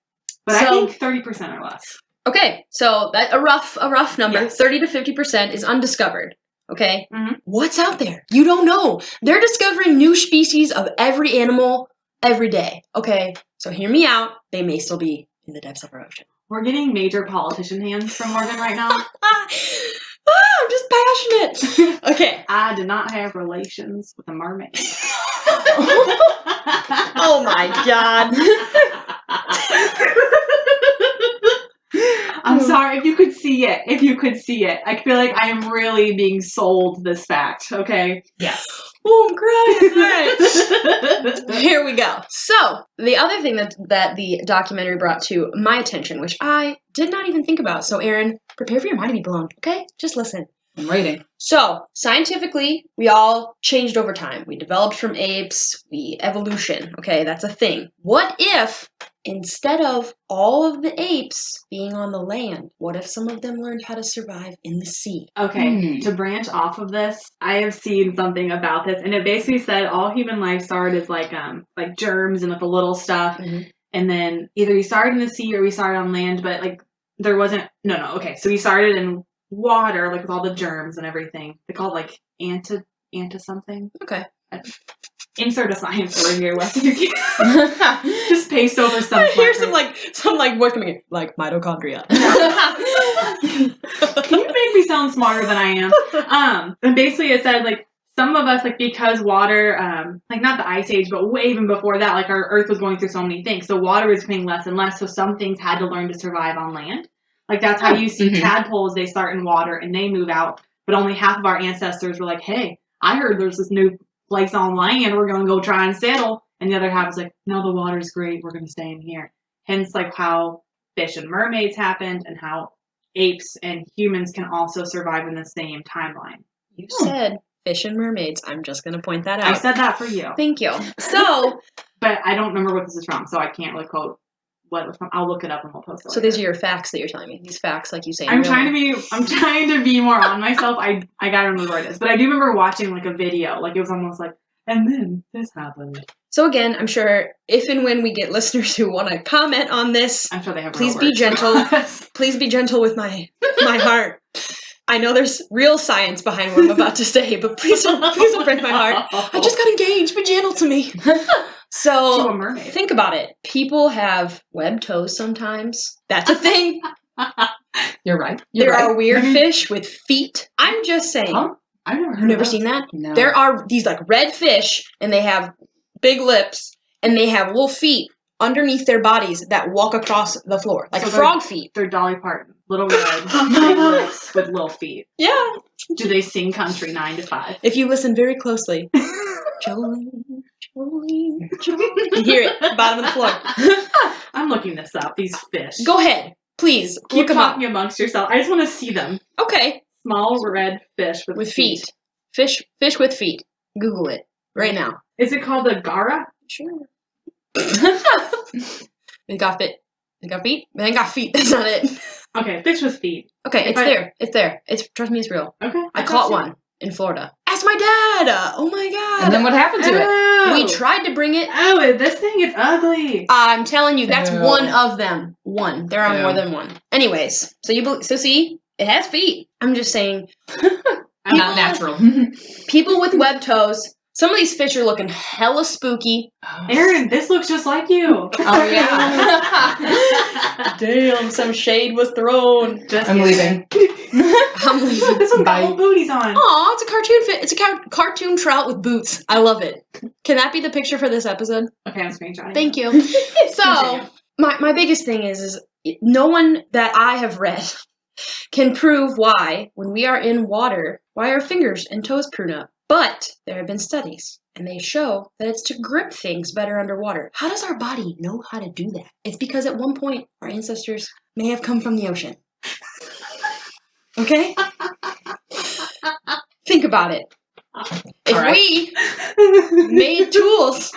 But I think 30% or less. Okay, so that a rough number, Yes. 30 to 50% is undiscovered. Okay? Mm-hmm. What's out there? You don't know. They're discovering new species of every animal every day. Okay? So hear me out. They may still be in the depths of our ocean. We're getting major politician hands from Morgan right now. I'm just passionate. Okay. I did not have relations with a mermaid. Oh my god. I'm sorry, if you could see it. I feel like I am really being sold this fact, okay? Yes. Oh, I'm crying. All right. Here we go. So, the other thing that the documentary brought to my attention, which I did not even think about. So, Erin, prepare for your mind to be blown, okay? Just listen. I'm waiting. So, scientifically, we all changed over time. We developed from apes, evolution, okay? That's a thing. What if, instead of all of the apes being on the land, what if some of them learned how to survive in the sea? Okay, to branch off of this, I have seen something about this, and it basically said all human life started as like germs and like the little stuff, and then either we started in the sea or we started on land, but like there wasn't. No. Okay, so we started in water, like with all the germs and everything. They call it like anta something. Okay. Insert a science word here, Wes. Just paste over some. Here's some words coming in, like mitochondria. Can you make me sound smarter than I am? And basically it said like some of us, like because water, like not the ice age, but way even before that, like our earth was going through so many things. So water was becoming less and less. So some things had to learn to survive on land. Like that's how you see tadpoles, they start in water and they move out. But only half of our ancestors were like, hey, I heard there's this new place on land, we're going to go try and settle. And the other half was like, no, the water's great, we're going to stay in here. Hence like how fish and mermaids happened and how apes and humans can also survive in the same timeline. You said fish and mermaids. I'm just going to point that out. I said that for you. Thank you. So, but I don't remember what this is from, so I can't really quote what it was from. I'll look it up and we'll post it. So these are your facts that you're telling me. These facts, like you say. I'm trying to be more on myself. I gotta remember where it is, but I do remember watching like a video. Like it was almost like, and then this happened. So again, I'm sure if and when we get listeners who want to comment on this, I'm sure they have. please real be words. gentle. Please be gentle with my heart. I know there's real science behind what I'm about to say, but please don't break my heart. I just got engaged. Be gentle to me. So To a mermaid. think about it. People have webbed toes sometimes. That's a thing. You're right. There are weird fish with feet. I'm just saying. Huh? I've never heard You've never of seen that? No. There are these like red fish, and they have big lips, and they have little feet underneath their bodies that walk across the floor, like So frog feet. They're Dolly Parton, little red, big lips with little feet. Yeah. Do they sing country 9 to 5? If you listen very closely, Jolene, Jolene, Jolene. You hear it, bottom of the floor. I'm looking this up. These fish. Go ahead, please. Keep Look them up. talking amongst yourself. I just want to see them. Okay. Small red fish with feet. Fish with feet. Google it right now. Is it called a gara? Sure. They got feet. They got feet. They ain't got feet. That's not it. Okay, fish with feet. Okay, there. It's there. Trust me, it's real. Okay. I caught one in Florida. Ask my dad. Oh my god. And then what happened to it? Oh. We tried to bring it. Oh, this thing is ugly. I'm telling you, that's Ew. one of them. One. There are Ew. more than one. Anyways, so see, it has feet. I'm just saying. Not natural. People with webbed toes. Some of these fish are looking hella spooky. Erin, this looks just like you. Oh yeah. Damn, some shade was thrown. I'm leaving. I'm leaving. This one's got Bye. little booties on. Aw, it's a cartoon fit. It's a cartoon trout with boots. I love it. Can that be the picture for this episode? Okay, I'm screenshotting. Thank you. So, my biggest thing is no one that I have read can prove why, when we are in water, why our fingers and toes prune up. But there have been studies, and they show that it's to grip things better underwater. How does our body know how to do that? It's because at one point, our ancestors may have come from the ocean. Okay? Think about it. If we made tools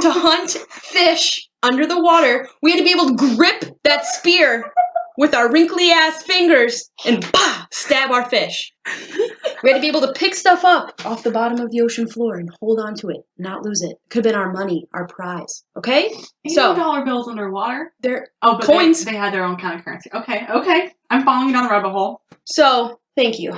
to hunt fish under the water, we had to be able to grip that spear with our wrinkly ass fingers and stab our fish. We had to be able to pick stuff up off the bottom of the ocean floor and hold on to it, not lose it. Could have been our money, our prize. Okay? Ain't So no dollar bills underwater. they're but coins. They had their own kind of currency. Okay. I'm following you down the rabbit hole. So, thank you.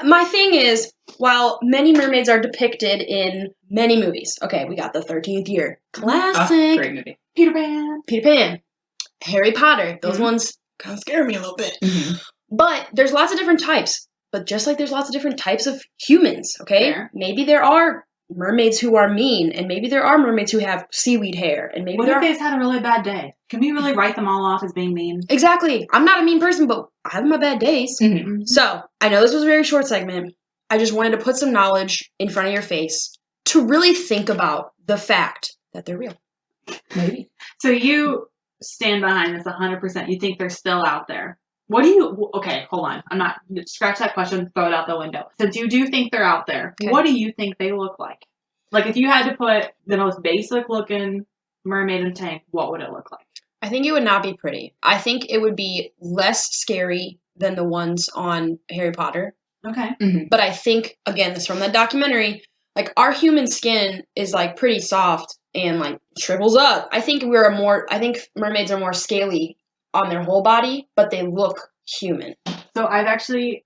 My thing is, while many mermaids are depicted in many movies, okay, we got the 13th Year. Classic. Great movie. Peter Pan. Peter Pan. Harry Potter. Those Mhm. ones kind of scare me a little bit. Mhm. But there's lots of different types. But just like there's lots of different types of humans, okay? Fair. Maybe there are mermaids who are mean, and maybe there are mermaids who have seaweed hair, and maybe What there if are... they just had a really bad day? Can we really write them all off as being mean? Exactly. I'm not a mean person, but I have my bad days. Mhm. So, I know this was a very short segment. I just wanted to put some knowledge in front of your face to really think about the fact that they're real. Maybe. So you stand behind this 100%. You think they're still out there. What do you... Okay, hold on. I'm not... Scratch that question. Throw it out the window. Since you do think they're out there, Okay. what do you think they look like? Like, if you had to put the most basic-looking mermaid in a tank, what would it look like? I think it would not be pretty. I think it would be less scary than the ones on Harry Potter. Okay. But I think, again, this is from that documentary, like, our human skin is, like, pretty soft and, like, shrivels up. I think mermaids are more scaly on their whole body, but they look human. So I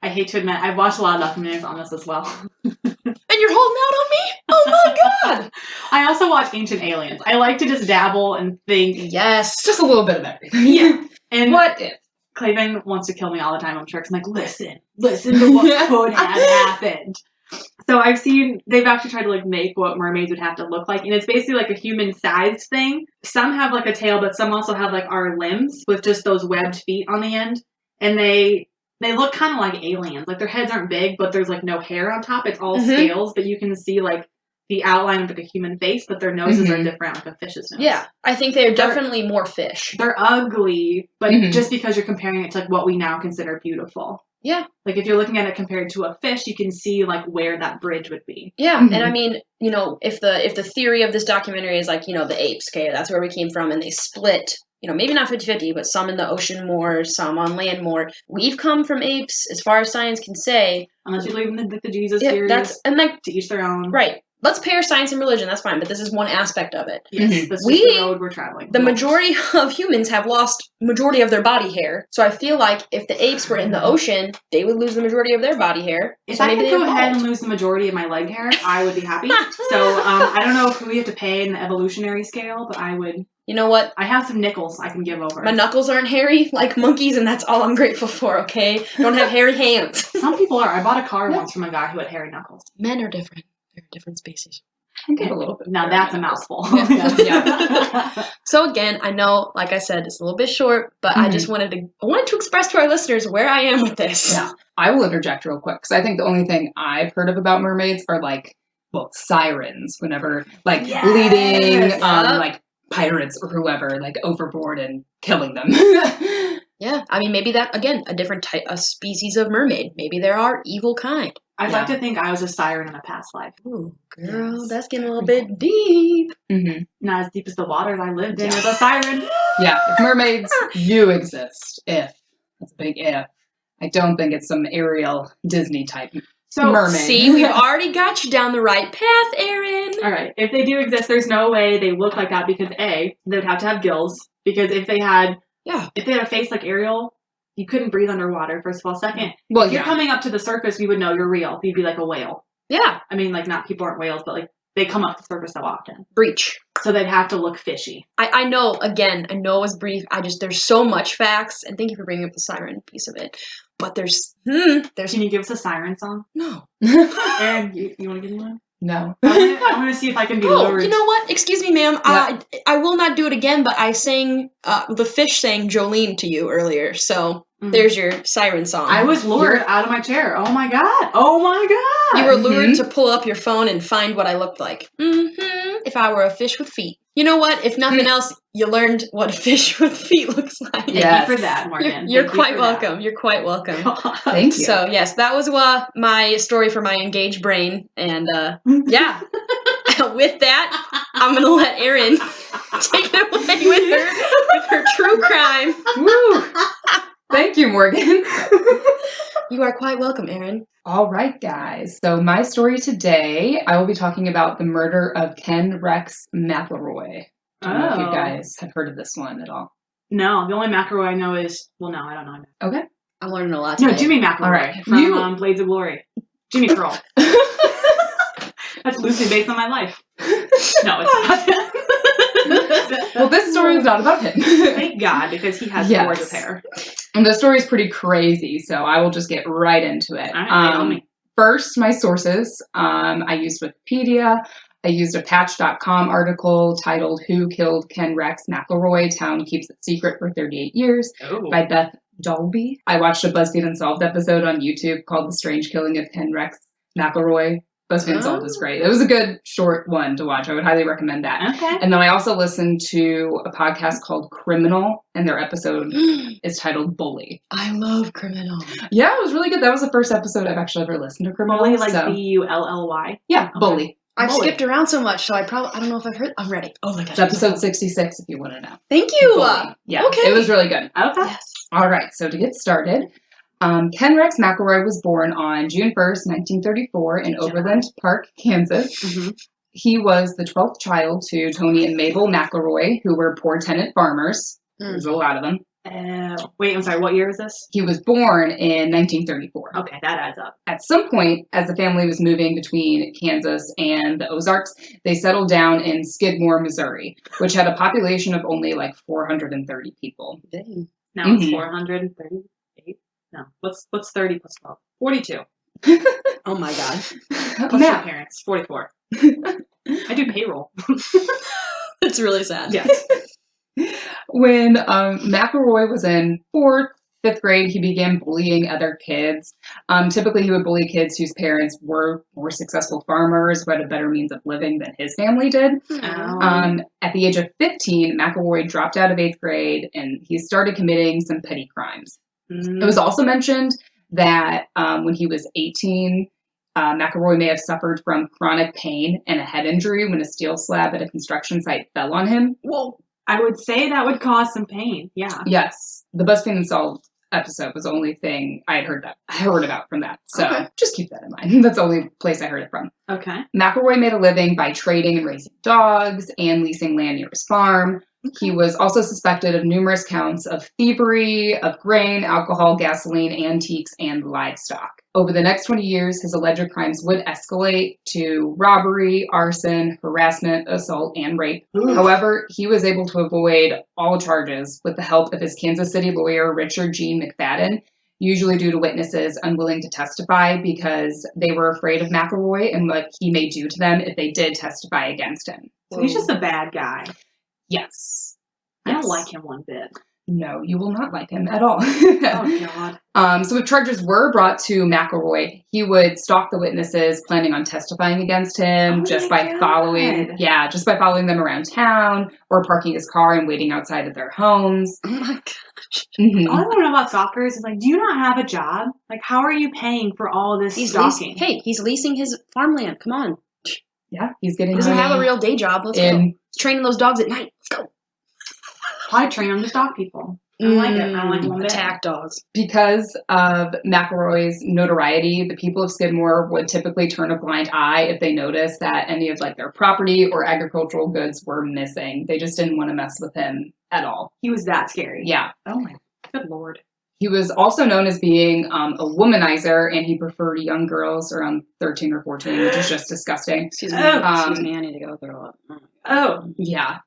hate to admit, I've watched a lot of documentaries on this as well. And you're holding out on me? Oh my god! I also watch Ancient Aliens. I like to just dabble and think. Yes. Just a little bit of everything. Yeah. And What if? Clavin wants to kill me all the time, I'm sure. 'Cause I'm like, listen to what could have happened. So they've actually tried to like make what mermaids would have to look like. And it's basically like a human-sized thing. Some have like a tail, but some also have like our limbs with just those webbed feet on the end. And they look kind of like aliens. Like their heads aren't big, but there's like no hair on top. It's all scales, but you can see like the outline of like a human face, but their noses are different, like a fish's nose. Yeah, I think they're definitely more fish. They're ugly, but Mhm. just because you're comparing it to like what we now consider beautiful. Yeah. Like if you're looking at it compared to a fish, you can see like where that bridge would be. Yeah, Mhm. and I mean, you know, if the theory of this documentary is like, you know, the apes, okay, that's where we came from, and they split, you know, maybe not 50-50, but some in the ocean more, some on land more. We've come from apes, as far as science can say. Unless you believe in the Jesus Yeah, theories, and like, to each their own. right. let's pair science and religion. That's fine, but this is one aspect of it. Yes, Mhm. this is the road we're traveling. The majority of humans have lost majority of their body hair. So I feel like if the apes were in the ocean, they would lose the majority of their body hair. If so I maybe could they go ahead and evolved. lose the majority of my leg hair, I would be happy. So I don't know if we have to pay in the evolutionary scale, but I would. You know what? I have some nickels I can give over. My knuckles aren't hairy like monkeys, and that's all I'm grateful for, okay? Don't have hairy hands. Some people are. I bought a car once from a guy who had hairy knuckles. Men are different. They're different species. I get a little bit. Now that's a mouthful. Yeah. So again, I know, like I said, it's a little bit short, but I just wanted to express to our listeners where I am with this. Yeah, I will interject real quick because I think the only thing I've heard of about mermaids are like, well, sirens. Whenever like leading, like pirates or whoever, like overboard and killing them. Yeah, I mean, maybe that, again, a different type, a species of mermaid. Maybe there are evil kind. I'd like to think I was a siren in a past life. Ooh, girl, that's getting a little bit deep. Mm-hmm. Not as deep as the waters I lived in as a siren. Yeah, if mermaids, you exist. If. That's a big if. I don't think it's some Ariel Disney type mermaid. See, we've already got you down the right path, Erin. All right, if they do exist, there's no way they look like that because A, they would have to have gills. Because if they had a face like Ariel, you couldn't breathe underwater, first of all. Second, if you're coming up to the surface, we would know you're real. You'd be like a whale. Yeah. I mean, like, not people aren't whales, but like they come up to the surface so often. Breach. So they'd have to look fishy. I know, again, I know it's brief. There's so much facts, and thank you for bringing up the siren piece of it. But there's. Can you give us a siren song? No. Erin, you want to give me one? No. I want to see if I can be lured. You know what? Excuse me, ma'am. Yeah. I will not do it again, but I sang, the fish sang Jolene to you earlier, so there's your siren song. I was lured out of my chair. Oh my god. Oh my god. You were lured to pull up your phone and find what I looked like. If I were a fish with feet. You know what? If nothing else, you learned what a fish with feet looks like. Thank you for that, Morgan. You're quite welcome. You're quite welcome. Thank you. So, yes, that was my story for my engaged brain. And, yeah. With that, I'm going to let Erin take it away with her true crime. Woo! Thank you, Morgan. You are quite welcome, Erin. All right, guys. So my story today, I will be talking about the murder of Ken Rex McElroy. I don't know if you guys have heard of this one at all. No, the only McElroy I know is, well, no, I don't know. Okay. I'm learning a lot today. No, Jimmy McElroy. All right. From Blades of Glory. Jimmy Curl. That's loosely based on my life. No, it's not. Well, this story is not about him. Thank God, because he has gorgeous hair. And the story is pretty crazy, so I will just get right into it. All right, first, my sources. I used Wikipedia. I used a Patch.com article titled "Who Killed Ken Rex McElroy? Town Keeps It Secret for 38 Years" by Beth Dolby. I watched a BuzzFeed Unsolved episode on YouTube called "The Strange Killing of Ken Rex McElroy." BuzzFeed Unsolved is great. It was a good short one to watch. I would highly recommend that. Okay. And then I also listened to a podcast called Criminal, and their episode is titled Bully. I love Criminal. Yeah, it was really good. That was the first episode I've actually ever listened to Criminal. Bully, like Bully? Yeah, okay. Bully. I've skipped around so much, so I don't know if I've heard. I'm ready. Oh my gosh. It's episode 66 if you want to know. Thank you. Bully. Yeah, okay. It was really good. Okay. Yes. All right, so to get started, Ken Rex McElroy was born on June 1st, 1934 in Overland Park, Kansas. Mm-hmm. He was the 12th child to Tony and Mabel McElroy, who were poor tenant farmers. There's a lot of them. Wait, I'm sorry, what year is this? He was born in 1934. Okay, that adds up. At some point, as the family was moving between Kansas and the Ozarks, they settled down in Skidmore, Missouri, which had a population of only like 430 people. Dang. Now it's 438? No. What's 30 plus 12? 42. Oh my god. Plus your parents. 44. I do payroll. It's really sad. Yes. When McElroy was in 5th grade, he began bullying other kids. Typically, he would bully kids whose parents were more successful farmers who had a better means of living than his family did. At the age of 15, McElroy dropped out of 8th grade, and he started committing some petty crimes. It was also mentioned that when he was 18, McElroy may have suffered from chronic pain and a head injury when a steel slab at a construction site fell on him. Well, I would say that would cause some pain. Yeah. Yes. The BuzzFeed Unsolved episode was the only thing I had heard about from that. So just keep that in mind. That's the only place I heard it from. Okay. McElroy made a living by trading and raising dogs and leasing land near his farm. Okay. He was also suspected of numerous counts of thievery, of grain, alcohol, gasoline, antiques, and livestock. Over the next 20 years, his alleged crimes would escalate to robbery, arson, harassment, assault, and rape. Ooh. However, he was able to avoid all charges with the help of his Kansas City lawyer, Richard Gene McFadden, usually due to witnesses unwilling to testify because they were afraid of McElroy and what he may do to them if they did testify against him. So he's just a bad guy. Yes. I don't like him one bit. No, you will not like him at all. Oh, God. So if charges were brought to McElroy, he would stalk the witnesses planning on testifying against him just by following them around town or parking his car and waiting outside of their homes. Oh my gosh. Mm-hmm. All I want to know about stalkers is, like, do you not have a job? Like, how are you paying for all of this stalking? He's leasing his farmland. Come on. Yeah, he's getting. He doesn't have a real day job. Let's go. He's training those dogs at night. Let's go. I train them to stalk people. I like it. I like one bit. Attack dogs. Because of McElroy's notoriety, the people of Skidmore would typically turn a blind eye if they noticed that any of their property or agricultural goods were missing. They just didn't want to mess with him at all. He was that scary. Yeah. Oh my good Lord. He was also known as being a womanizer, and he preferred young girls around 13 or 14, which is just disgusting. Excuse me. Excuse me. I need to go throw up. Oh. Yeah.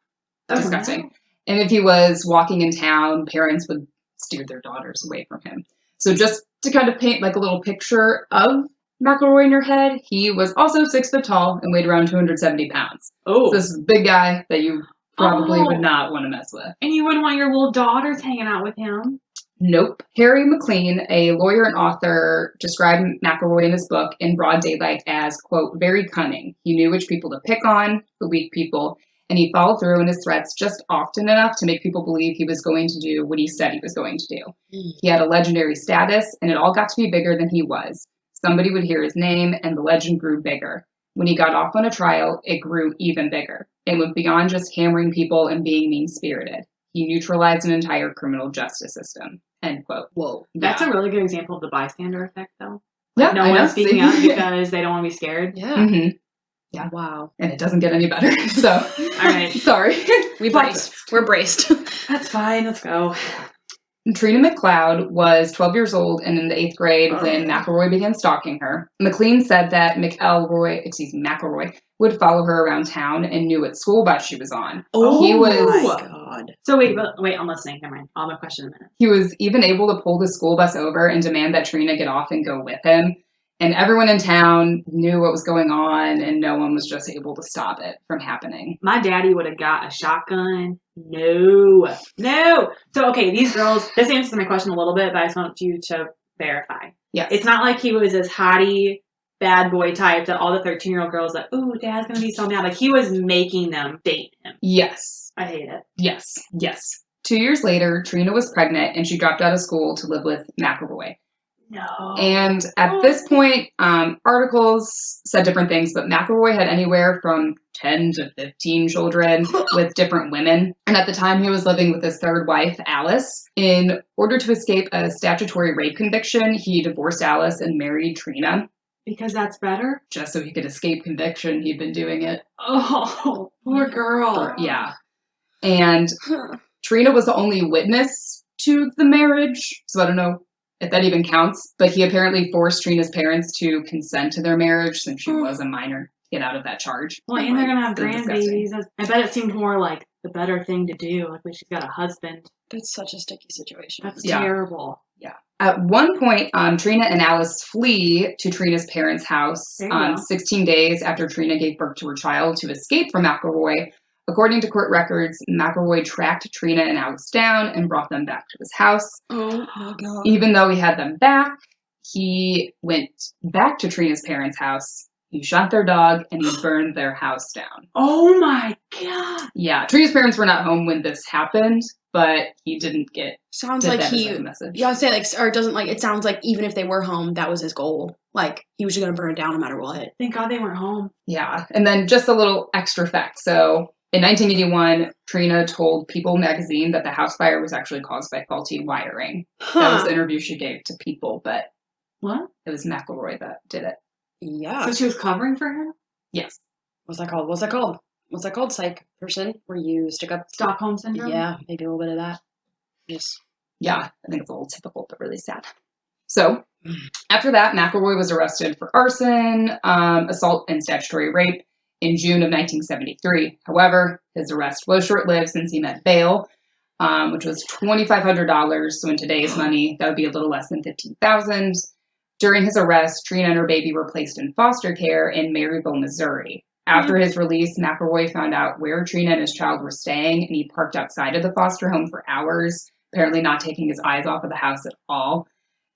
Oh, disgusting. No. And if he was walking in town, parents would steer their daughters away from him. So just to kind of paint a little picture of McElroy in your head, he was also 6 foot tall and weighed around 270 pounds. Oh. So this is a big guy that you probably would not want to mess with. And you wouldn't want your little daughters hanging out with him. Nope. Harry McLean, a lawyer and author, described McElroy in his book In Broad Daylight as, quote, very cunning. He knew which people to pick on, the weak people, and he followed through in his threats just often enough to make people believe he was going to do what he said he was going to do. He had a legendary status, and it all got to be bigger than he was. Somebody would hear his name, and the legend grew bigger. When he got off on a trial, it grew even bigger. It went beyond just hammering people and being mean-spirited. He neutralized an entire criminal justice system. End quote. Whoa. That's a really good example of the bystander effect, though. Yeah, no one's speaking up because they don't want to be scared. Yeah. Mm-hmm. Yeah. Wow. And it doesn't get any better. So, all right. Sorry. We're braced. That's fine. Let's go. Trina McLeod was 12 years old and in the 8th grade when McElroy began stalking her. McLean said that McElroy would follow her around town and knew what school bus she was on. Oh, he was, my God. So wait, I'm listening. Never mind. I'll have a question in a minute. He was even able to pull the school bus over and demand that Trina get off and go with him. And everyone in town knew what was going on, and no one was just able to stop it from happening. My daddy would have got a shotgun. No. So, okay, these girls, this answers my question a little bit, but I just want you to verify. Yes. It's not like he was this hottie, bad boy type that all the 13-year-old girls like, ooh, dad's going to be so mad. Like, he was making them date him. Yes. I hate it. Yes. 2 years later, Trina was pregnant, and she dropped out of school to live with McElroy. No. And at this point, articles said different things, but McElroy had anywhere from 10 to 15 children with different women. And at the time, he was living with his third wife, Alice. In order to escape a statutory rape conviction, he divorced Alice and married Trina. Because that's better? Just so he could escape conviction, he'd been doing it. Oh, poor girl. Yeah. And Trina was the only witness to the marriage, so I don't know if that even counts, but he apparently forced Trina's parents to consent to their marriage since she was a minor to get out of that charge. Well, and they're going to have So grandbabies. I bet it seemed more like the better thing to do, like when she's got a husband. That's such a sticky situation. That's terrible. Yeah. At one point, Trina and Alice flee to Trina's parents' house 16 days after Trina gave birth to her child to escape from McElroy. According to court records, McElroy tracked Trina and Alice down and brought them back to his house. Oh, my God. Even though he had them back, he went back to Trina's parents' house. He shot their dog and he burned their house down. Oh, my God. Yeah, Trina's parents were not home when this happened, but he didn't get. Sounds like he. Message. Yeah, I'd say or it doesn't it sounds like even if they were home, that was his goal. Like he was just gonna burn it down no matter what. Thank God they weren't home. Yeah, and then just a little extra fact. So In 1981, Trina told People magazine that the house fire was actually caused by faulty wiring. That was the interview she gave to People, but What? it was McElroy that did it. Yeah. So she was covering for him? Yes. What's that called? What's that called? Psych person where you stick up Stockholm syndrome? Yeah, they do a little bit of that. Yes. Yeah, I think it's a little typical, but really sad. So, after that, McElroy was arrested for arson, assault, and statutory rape in June of 1973. However, his arrest was short-lived since he met bail, which was $2,500. So in today's money, that would be a little less than $15,000. During his arrest, Trina and her baby were placed in foster care in Maryville, Missouri. After his release, McElroy found out where Trina and his child were staying, and he parked outside of the foster home for hours, apparently not taking his eyes off of the house at all.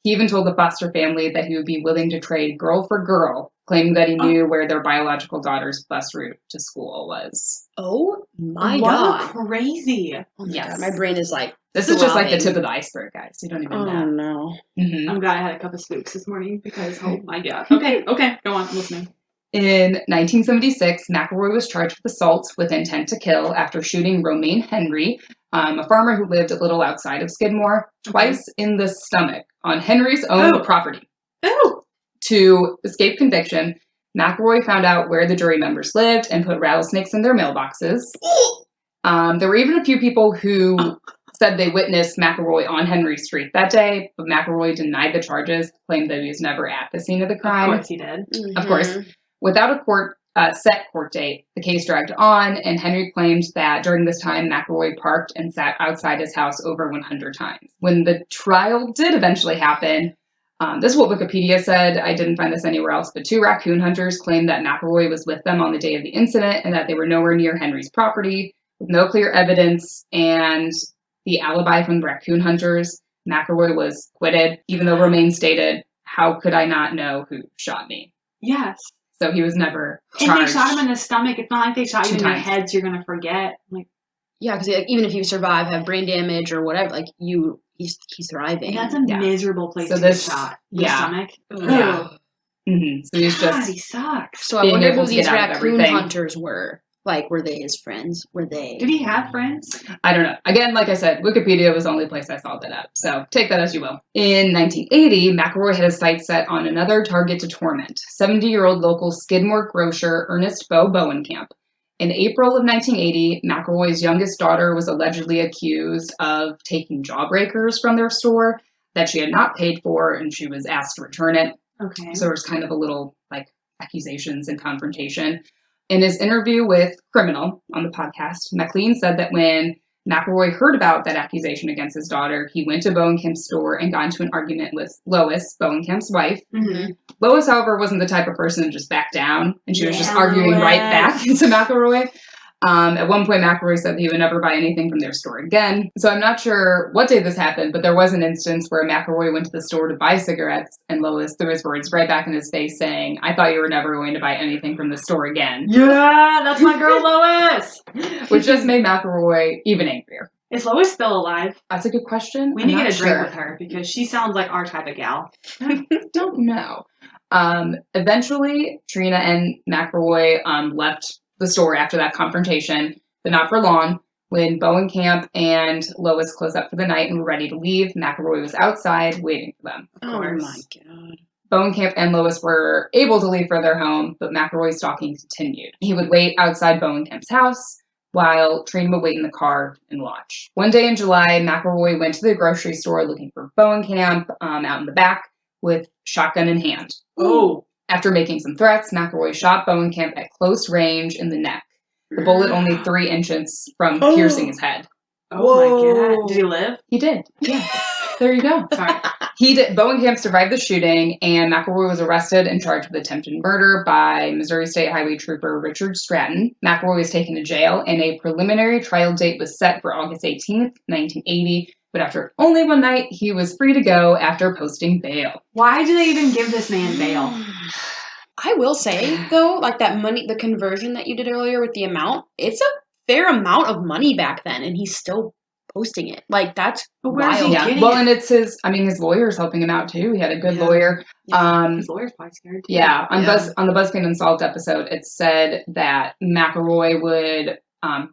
He even told the foster family that he would be willing to trade girl for girl, claiming that he knew where their biological daughter's bus route to school was. Oh my What god. crazy. Oh my Yes. god. My brain is like This is just like the throbbing. tip of the iceberg, guys. You don't even know. no. Mm-hmm. I'm glad I had a cup of spooks this morning because, oh my god. Okay, go on, I'm listening. In 1976, McElroy was charged with assault with intent to kill after shooting Romaine Henry, a farmer who lived a little outside of Skidmore, twice in the stomach on Henry's own property. Oh! To escape conviction, McElroy found out where the jury members lived and put rattlesnakes in their mailboxes. There were even a few people who said they witnessed McElroy on Henry Street that day, but McElroy denied the charges, claimed that he was never at the scene of the crime. Of course he did. Of course. Without a set court date, the case dragged on, and Henry claimed that during this time, McElroy parked and sat outside his house over 100 times. When the trial did eventually happen, this is what Wikipedia said. I didn't find this anywhere else, but 2 raccoon hunters claimed that McElroy was with them on the day of the incident and that they were nowhere near Henry's property, with no clear evidence and the alibi from the raccoon hunters. McElroy was acquitted, even though Romaine stated, "How could I not know who shot me?" Yes. So he was never charged. And they shot him in the stomach. It's not like they shot you 2 in your times. head, so you're gonna forget. Like, Yeah, because like, even if you survive, have brain damage or whatever, like he's thriving. and that's a miserable place So to this- get shot. The yeah. stomach. Yeah. Ugh. Mm-hmm. So he's God, just he sucks. So I being wonder able who to these get out of raccoon everything. hunters were. Like, were they his friends? Were they? Did he have friends? I don't know. Again, like I said, Wikipedia was the only place I saw that up. So take that as you will. In 1980, McElroy had his sights set on another target to torment, 70-year-old local Skidmore grocer Ernest Bo Bowenkamp. In April of 1980, McElroy's youngest daughter was allegedly accused of taking jawbreakers from their store that she had not paid for, and she was asked to return it. Okay. So there was kind of a little, like, accusations and confrontation. In his interview with Criminal on the podcast, McLean said that when McElroy heard about that accusation against his daughter, he went to Bowenkamp's store and got into an argument with Lois, Bowenkamp's wife. Mm-hmm. Lois, however, wasn't the type of person to just back down, and she was just Yeah, arguing Lois. right back to McElroy. At one point, McElroy said that he would never buy anything from their store again. So I'm not sure what day this happened, but there was an instance where McElroy went to the store to buy cigarettes, and Lois threw his words right back in his face, saying, "I thought you were never going to buy anything from the store again." Yeah, that's my girl Lois. Which just made McElroy even angrier. Is Lois still alive? That's a good question. We I'm need to not get a drink sure. with her because she sounds like our type of gal. Don't know. Eventually, Trina and McElroy left the store after that confrontation, but not for long. When Bowenkamp and Lois closed up for the night and were ready to leave, McElroy was outside waiting for them. Of Oh course. my god. Bowenkamp and Lois were able to leave for their home, but McElroy's stalking continued. He would wait outside Bowenkamp's house while Trina would wait in the car and watch. One day in July, McElroy went to the grocery store looking for Bowenkamp out in the back with shotgun in hand. Oh. After making some threats, McElroy shot Bowenkamp at close range in the neck. The bullet only 3 inches from piercing his head. Oh my god. Did he live? He did. Yeah. There you go. Sorry. He did. Bowenkamp survived the shooting, and McElroy was arrested and charged with attempted murder by Missouri State Highway Trooper Richard Stratton. McElroy was taken to jail, and a preliminary trial date was set for August 18th, 1980. But after only one night, he was free to go after posting bail. Why do they even give this man bail? I will say though, like that money, the conversion that you did earlier with the amount, it's a fair amount of money back then, and he's still posting it. Like that's But where's he wild. getting Well, it? and it's his lawyer's helping him out too. He had a good lawyer. His lawyer's probably scared too. Yeah, on Yeah. on the BuzzFeed Unsolved episode, it said that McElroy would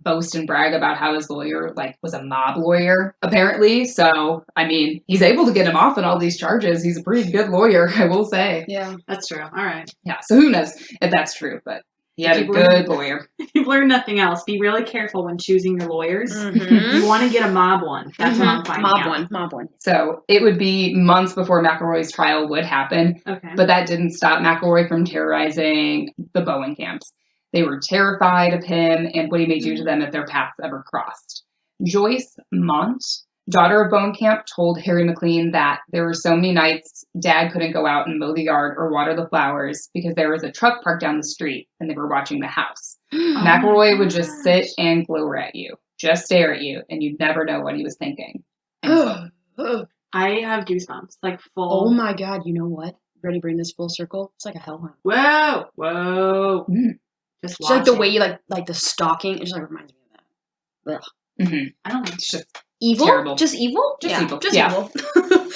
boast and brag about how his lawyer was a mob lawyer, apparently. So, I mean, he's able to get him off on all these charges. He's a pretty good lawyer, I will say. Yeah. That's true. All right. Yeah, so who knows if that's true, but he had a good lawyer. If you've learned nothing else, be really careful when choosing your lawyers. Mm-hmm. You want to get a mob one. That's what I'm finding out. Mob one. So it would be months before McElroy's trial would happen, Okay. but that didn't stop McElroy from terrorizing the Bowen camps. They were terrified of him and what he may do to them if their paths ever crossed. Joyce Mont, daughter of Bowen Camp, told Harry McLean that there were so many nights Dad couldn't go out and mow the yard or water the flowers because there was a truck parked down the street and they were watching the house. McElroy would just sit and glare at you, just stare at you, and you'd never know what he was thinking. I have goosebumps, like full. Oh my God! You know what? Ready to bring this full circle? It's like a hellhound. Whoa. Just It's like the way you like the stalking. It just like reminds me of that. Ugh. Mm-hmm. I don't know. It's just Evil? terrible. Just evil? Just Yeah, evil. Just Yeah. evil.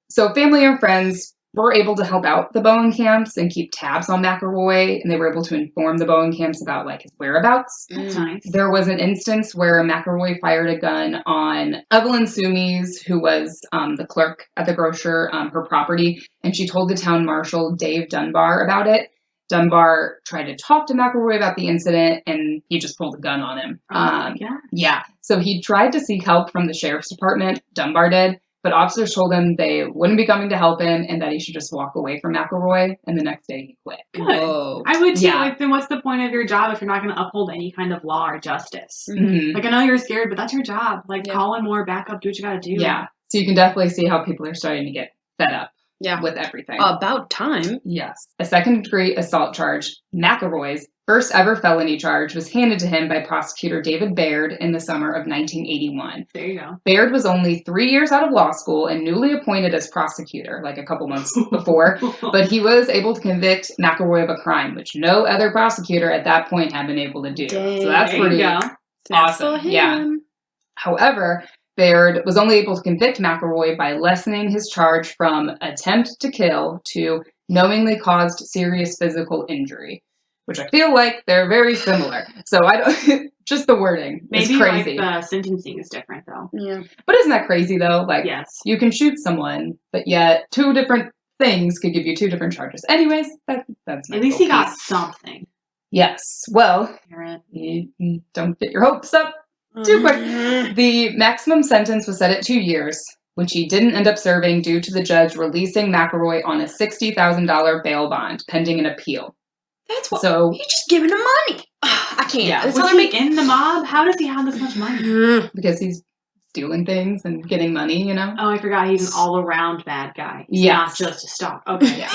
So family and friends were able to help out the Bowen camps and keep tabs on McElroy, and they were able to inform the Bowen camps about his whereabouts. That's nice. There was an instance where McElroy fired a gun on Evelyn Sumies, who was the clerk at the grocer, her property, and she told the town marshal, Dave Dunbar, about it. Dunbar tried to talk to McElroy about the incident, and he just pulled a gun on him. Yeah. So he tried to seek help from the sheriff's department, Dunbar did, but officers told him they wouldn't be coming to help him and that he should just walk away from McElroy, and the next day he quit. Good. Whoa. I would too. Yeah. Then what's the point of your job if you're not going to uphold any kind of law or justice? Mhm. I know you're scared, but that's your job. Yeah. Call in more backup, do what you got to do. Yeah. So you can definitely see how people are starting to get fed up with everything. About time. Yes. A second-degree assault charge, McElroy's first ever felony charge, was handed to him by prosecutor David Baird in the summer of 1981. There you go. Baird was only 3 years out of law school and newly appointed as prosecutor, a couple months before, but he was able to convict McElroy of a crime, which no other prosecutor at that point had been able to do. Dang. So that's There pretty you go. awesome. Yeah. However, Baird was only able to convict McElroy by lessening his charge from attempt to kill to knowingly caused serious physical injury, which I feel like they're very similar. So I don't, just the wording Maybe is crazy. the sentencing is different though. Yeah. But isn't that crazy though? Yes. You can shoot someone, but yet two different things could give you two different charges. Anyways, that's my At least little he got piece. something. Yes. Well, Erin. you don't get your hopes up too quick. The maximum sentence was set at 2 years, which he didn't end up serving due to the judge releasing McElroy on a $60,000 bail bond pending an appeal. That's what. So You're just giving him money. I can't. Yeah. That's Was how he they in the mob? How does he have this much money? make. because he's stealing things and getting money, you know? Oh, I forgot he's an all-around bad guy. He's Yes. not just a stalk. Okay.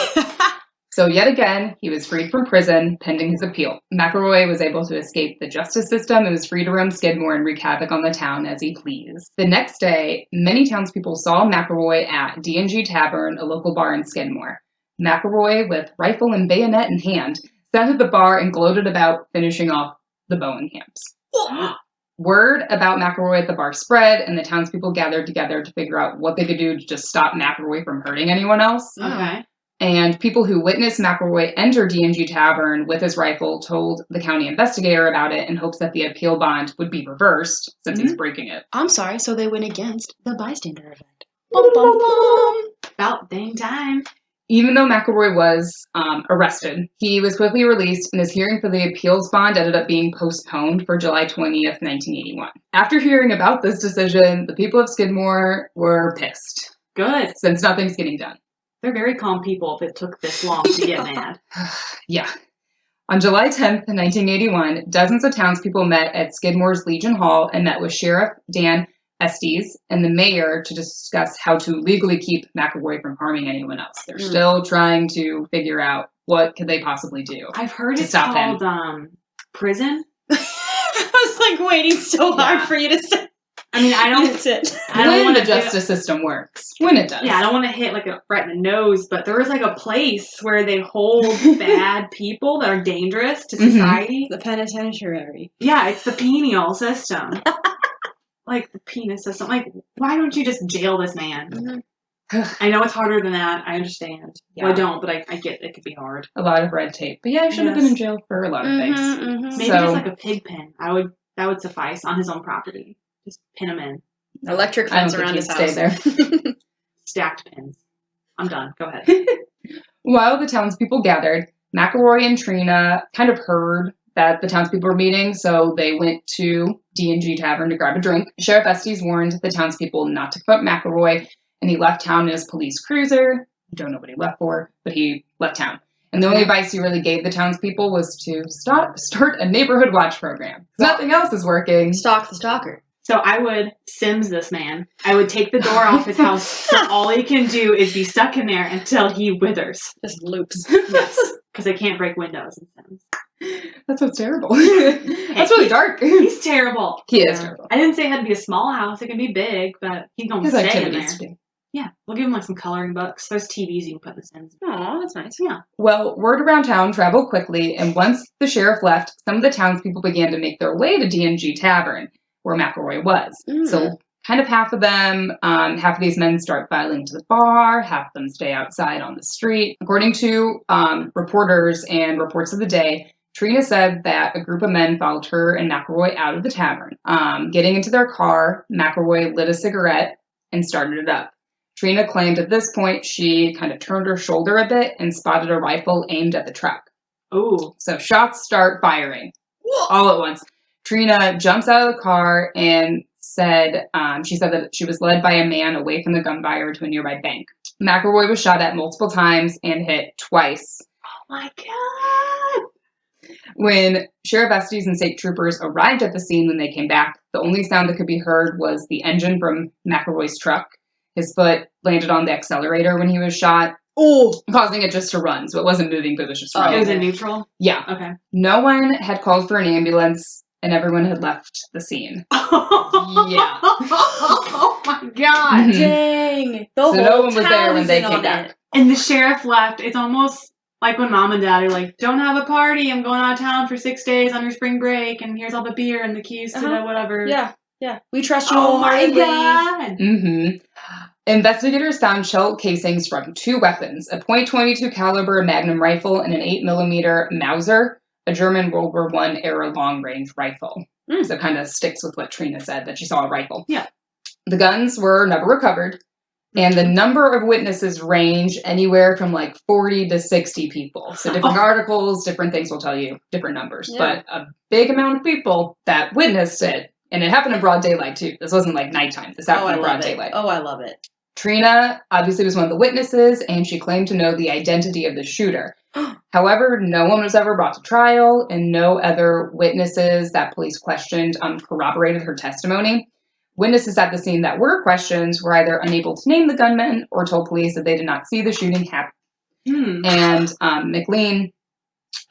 So yet again, he was freed from prison pending his appeal. McElroy was able to escape the justice system and was free to roam Skidmore and wreak havoc on the town as he pleased. The next day, many townspeople saw McElroy at D&G Tavern, a local bar in Skidmore. McElroy, with rifle and bayonet in hand, sat at the bar and gloated about finishing off the Bowen camps. Word about McElroy at the bar spread, and the townspeople gathered together to figure out what they could do to just stop McElroy from hurting anyone else. Okay. And people who witnessed McElroy enter D&G Tavern with his rifle told the county investigator about it in hopes that the appeal bond would be reversed since he's breaking it. I'm sorry. So they went against the bystander effect. Bum, bum, bum. About dang time. Even though McElroy was arrested, he was quickly released, and his hearing for the appeals bond ended up being postponed for July 20th, 1981. After hearing about this decision, the people of Skidmore were pissed, Good. since nothing's getting done. They're very calm people if it took this long to get mad. Yeah. On July 10th, 1981, dozens of townspeople met at Skidmore's Legion Hall and met with Sheriff Dan Estes and the mayor to discuss how to legally keep McElroy from harming anyone else. They're still trying to figure out what could they possibly do. I've heard To it's stop him. called prison. I was like waiting so hard for you to say. I mean, I don't. That's it. I don't When want the to justice system works. When it does. Yeah, I don't want to hit like a right in the nose, but there is like a place where they hold bad people that are dangerous to society. The penitentiary. Yeah, it's the penial system. Like the penis system. Like, why don't you just jail this man? I know it's harder than that. I understand. Yeah. Well, I don't, but I get it could be hard. A lot of red tape. But yeah, I should have been in jail for a lot of things. Maybe So- just like a pig pen. I would That would suffice on his own property. Just pin him in. Electric I don't fence think around he'd his stay house. there. Stacked pins. I'm done. Go ahead. While the townspeople gathered, McElroy and Trina kind of heard that the townspeople were meeting, so they went to D&G Tavern to grab a drink. Sheriff Estes warned the townspeople not to confront McElroy, and he left town in his police cruiser. Don't know what he left for, but he left town. And the only advice he really gave the townspeople was to start a neighborhood watch program. Nothing else is working. Stalk the stalker. So I would Sims this man. I would take the door off his house, so all he can do is be stuck in there until he withers. Just loops. Yes, because I can't break windows in Sims. That sounds terrible. That's really dark. He's terrible. He is terrible. I didn't say it had to be a small house. It can be big, but he's going to His stay in there. activities to do. Yeah, we'll give him like some coloring books. There's TVs you can put in the Sims. Aw, that's nice. Yeah. Well, word around town traveled quickly, and once the sheriff left, some of the townspeople began to make their way to D&G Tavern, where McElroy was. So kind of half of them, half of these men start filing to the bar, half of them stay outside on the street. According to reporters and reports of the day, Trina said that a group of men followed her and McElroy out of the tavern. Getting into their car, McElroy lit a cigarette and started it up. Trina claimed at this point she kind of turned her shoulder a bit and spotted a rifle aimed at the truck. Ooh. So shots start firing all at once. Trina jumps out of the car and she said that she was led by a man away from the gunfire to a nearby bank. McElroy was shot at multiple times and hit twice. Oh my God. When Sheriff Estes and state troopers arrived at the scene when they came back, the only sound that could be heard was the engine from McElroy's truck. His foot landed on the accelerator when he was shot, causing it just to run. So it wasn't moving, but it was just running. It was in neutral? Yeah. Okay. No one had called for an ambulance, and everyone had left the scene. Yeah. Oh my God. Mhm. Dang. So no one was there when they came back. And the sheriff left. It's almost like when mom and dad are like, don't have a party. I'm going out of town for 6 days on your spring break, and here's all the beer and the keys to the whatever. Yeah. We trust you Oh my wholeheartedly. God. Mm-hmm. Investigators found shell casings from 2 weapons, a .22 caliber Magnum rifle and an 8mm Mauser, a German World War I era long-range rifle. So it kind of sticks with what Trina said, that she saw a rifle. Yeah. The guns were never recovered, and the number of witnesses range anywhere from like 40 to 60 people. So different articles, different things will tell you different numbers. Yeah. But a big amount of people that witnessed it, and it happened in broad daylight too. This wasn't like nighttime. This happened in broad daylight. Oh, I love it. Trina obviously was one of the witnesses, and she claimed to know the identity of the shooter. However, no one was ever brought to trial, and no other witnesses that police questioned corroborated her testimony. Witnesses at the scene that were questioned were either unable to name the gunman or told police that they did not see the shooting happen. And McLean,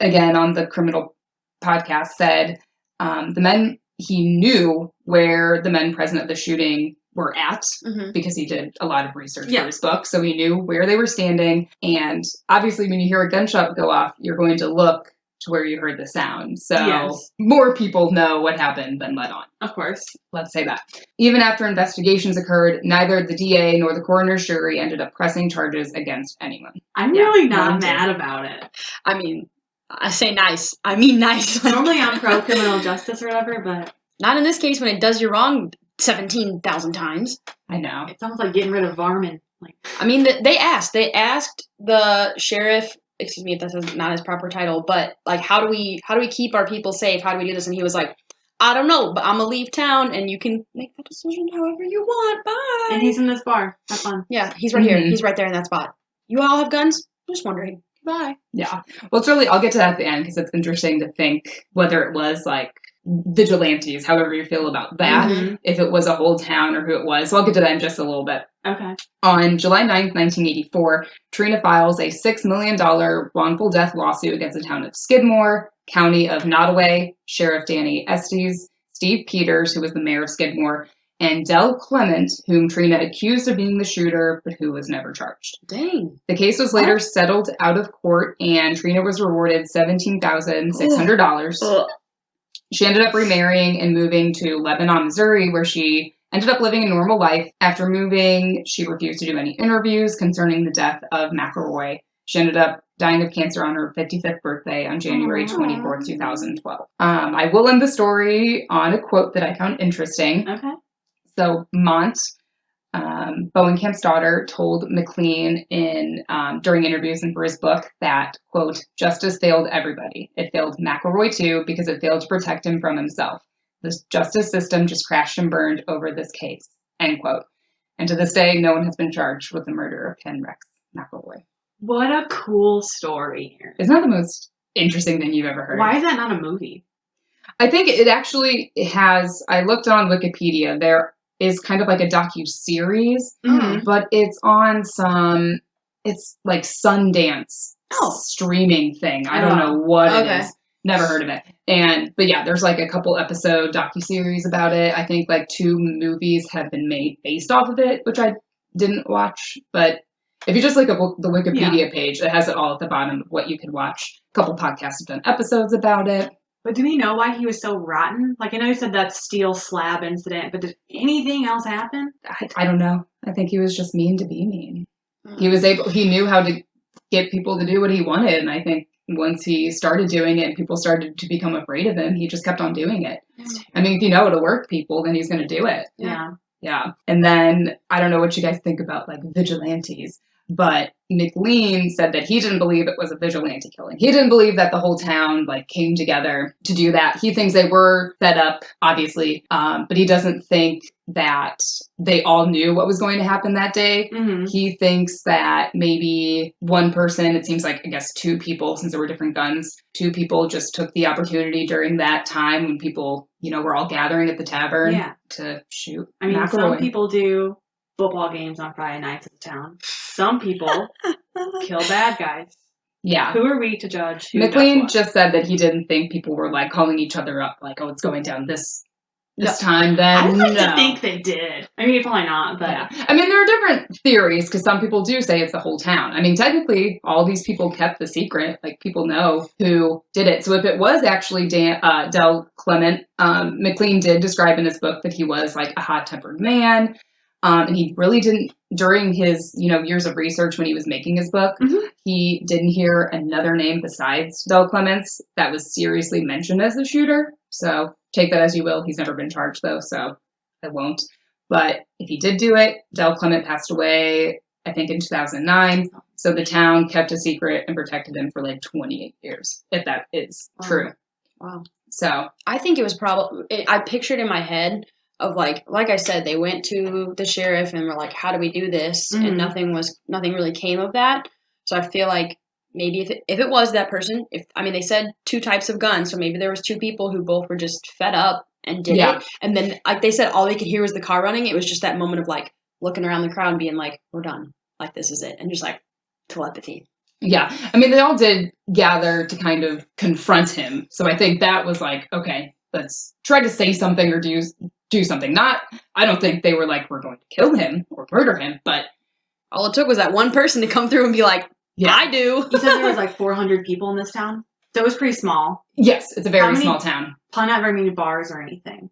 again on the criminal podcast, said the men, he knew where the men present at the shooting were at because he did a lot of research for his book. So he knew where they were standing. And obviously when you hear a gunshot go off, you're going to look to where you heard the sound. So more people know what happened than let on. Of course. Let's say that. Even after investigations occurred, neither the DA nor the coroner's jury ended up pressing charges against anyone. I'm really not mad about it. I mean, I say nice. I mean nice. Normally I'm pro criminal justice or whatever, but not in this case when it does you wrong 17,000 times. I know. It sounds like getting rid of varmint. Like, I mean, they asked the sheriff, excuse me if that's not his proper title, but like, how do we keep our people safe? How do we do this? And he was like, I don't know, but I'm gonna leave town, and you can make that decision however you want. Bye. And he's in this bar. Have fun. Yeah, he's right here. He's right there in that spot. You all have guns? Just wondering. Bye. Yeah. Well, it's really, I'll get to that at the end because it's interesting to think whether it was like vigilantes, however you feel about that, if it was a whole town or who it was. So I'll get to that in just a little bit. Okay. On July 9th, 1984, Trina files a $6 million wrongful death lawsuit against the town of Skidmore, county of Nottoway, Sheriff Danny Estes, Steve Peters, who was the mayor of Skidmore, and Del Clement, whom Trina accused of being the shooter, but who was never charged. Dang. The case was later settled out of court, and Trina was rewarded $17,600. She ended up remarrying and moving to Lebanon, Missouri, where she ended up living a normal life. After moving, she refused to do any interviews concerning the death of McElroy. She ended up dying of cancer on her 55th birthday on January 24th, 2012. I will end the story on a quote that I found interesting. Okay. So Mont, Bowenkamp's daughter, told McLean during interviews and for his book that, quote, justice failed everybody. It failed McElroy too because it failed to protect him from himself. The justice system just crashed and burned over this case, end quote. And to this day, no one has been charged with the murder of Ken Rex McElroy. What a cool story. Isn't that the most interesting thing you've ever heard? Why is that not a movie? I think it actually has, I looked on Wikipedia, there is kind of like a docu-series, but it's on it's like Sundance streaming thing. I don't know what it is. Never heard of it. But yeah, there's like a couple episode docu-series about it. I think like 2 movies have been made based off of it, which I didn't watch. But if you just look at the Wikipedia page, it has it all at the bottom of what you can watch. A couple podcasts have done episodes about it. But do we know why he was so rotten? Like, I know you said that steel slab incident, but did anything else happen? I don't know. I think he was just mean to be mean. He knew how to get people to do what he wanted. And I think once he started doing it and people started to become afraid of him, he just kept on doing it. I mean, if you know how to work people, then he's going to do it. Yeah. Yeah. And then I don't know what you guys think about like vigilantes, but McLean said that he didn't believe it was a vigilante killing. He didn't believe that the whole town like came together to do that. He thinks they were fed up, obviously, but he doesn't think that they all knew what was going to happen that day. He thinks that maybe one person, it seems like, I guess 2 people, since there were different guns, 2 people just took the opportunity during that time when people, were all gathering at the tavern to shoot I mean, McElroy. Some people do football games on Friday nights at the town. Some people kill bad guys. Yeah. Who are we to judge? McLean just said that he didn't think people were like calling each other up, like, oh, it's going down this time then. I would like to think they did. I mean, probably not, but yeah. I mean, there are different theories because some people do say it's the whole town. I mean, technically, all these people kept the secret. Like, people know who did it. So if it was actually Del Clement, McLean did describe in his book that he was like a hot-tempered man. And he really didn't, during his, years of research when he was making his book, he didn't hear another name besides Del Clements that was seriously mentioned as the shooter. So take that as you will. He's never been charged, though, so I won't. But if he did do it, Del Clement passed away, I think, in 2009. So the town kept a secret and protected him for like 28 years, if that is true. Wow. So I think it was probably, I pictured in my head of like I said, they went to the sheriff and were like, how do we do this? And nothing really came of that. So I feel like maybe if it was that person, they said 2 types of guns. So maybe there was 2 people who both were just fed up and did it. And then like they said, all they could hear was the car running. It was just that moment of like looking around the crowd and being like, we're done. Like, this is it. And just like telepathy. Yeah. I mean, they all did gather to kind of confront him. So I think that was like, okay, let's try to say something or do something. I don't think they were like, we're going to kill him or murder him, but all it took was that one person to come through and be like, I do. You said there was like 400 people in this town? So it was pretty small. Yes, it's a very small town. Probably not very many bars or anything.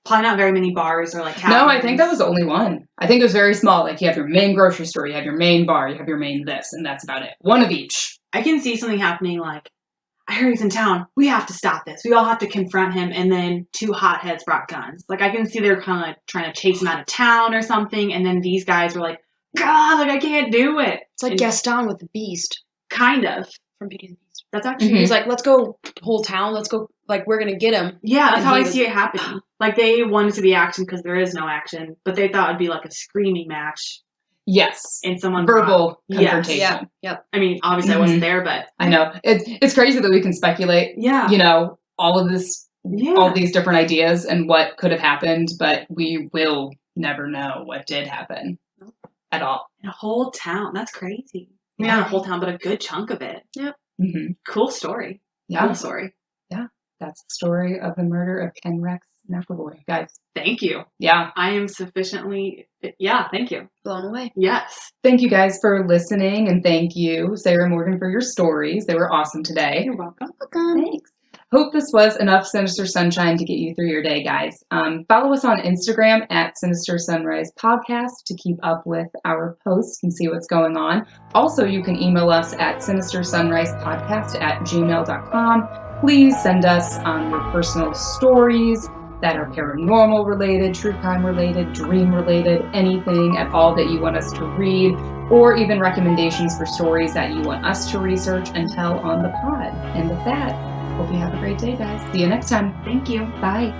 Probably not very many bars or like taverns. No, I think that was the only one. I think it was very small. Like, you have your main grocery store, you have your main bar, you have your main this, and that's about it. One of each. I can see something happening like, I heard he's in town. We have to stop this. We all have to confront him. And then 2 hotheads brought guns. Like, I can see they're kind of like trying to chase him out of town or something. And then these guys were like, God, like, I can't do it. It's like Gaston with the Beast. Kind of. From Beauty and the Beast. That's actually... He's like, let's go whole town. Let's go. Like, we're going to get him. Yeah, that's how I see it happening. Like, they wanted to be action because there is no action. But they thought it'd be like a screaming match. Yes. And someone verbal confrontation. Yeah. Yep. I mean, obviously I wasn't there, but I know. It's crazy that we can speculate. Yeah. All of this, all these different ideas and what could have happened, but we will never know what did happen at all. In a whole town. That's crazy. I mean, not a whole town, but a good chunk of it. Yep. Mm-hmm. Cool story. Yeah. Cool story. Yeah. That's the story of the murder of Ken Rex McElroy. Guys. Thank you. Yeah. I am sufficiently, thank you. Blown away. Yes. Thank you guys for listening, and thank you, Sarah Morgan, for your stories. They were awesome today. You're welcome. Thanks. Hope this was enough Sinister Sunshine to get you through your day, guys. Follow us on Instagram at Sinister Sunrise Podcast to keep up with our posts and see what's going on. Also, you can email us at sinistersunrisepodcast@gmail.com. Please send us your personal stories that are paranormal related, true crime related, dream related, anything at all that you want us to read, or even recommendations for stories that you want us to research and tell on the pod. And with that, hope you have a great day, guys. See you next time. Thank you. Bye.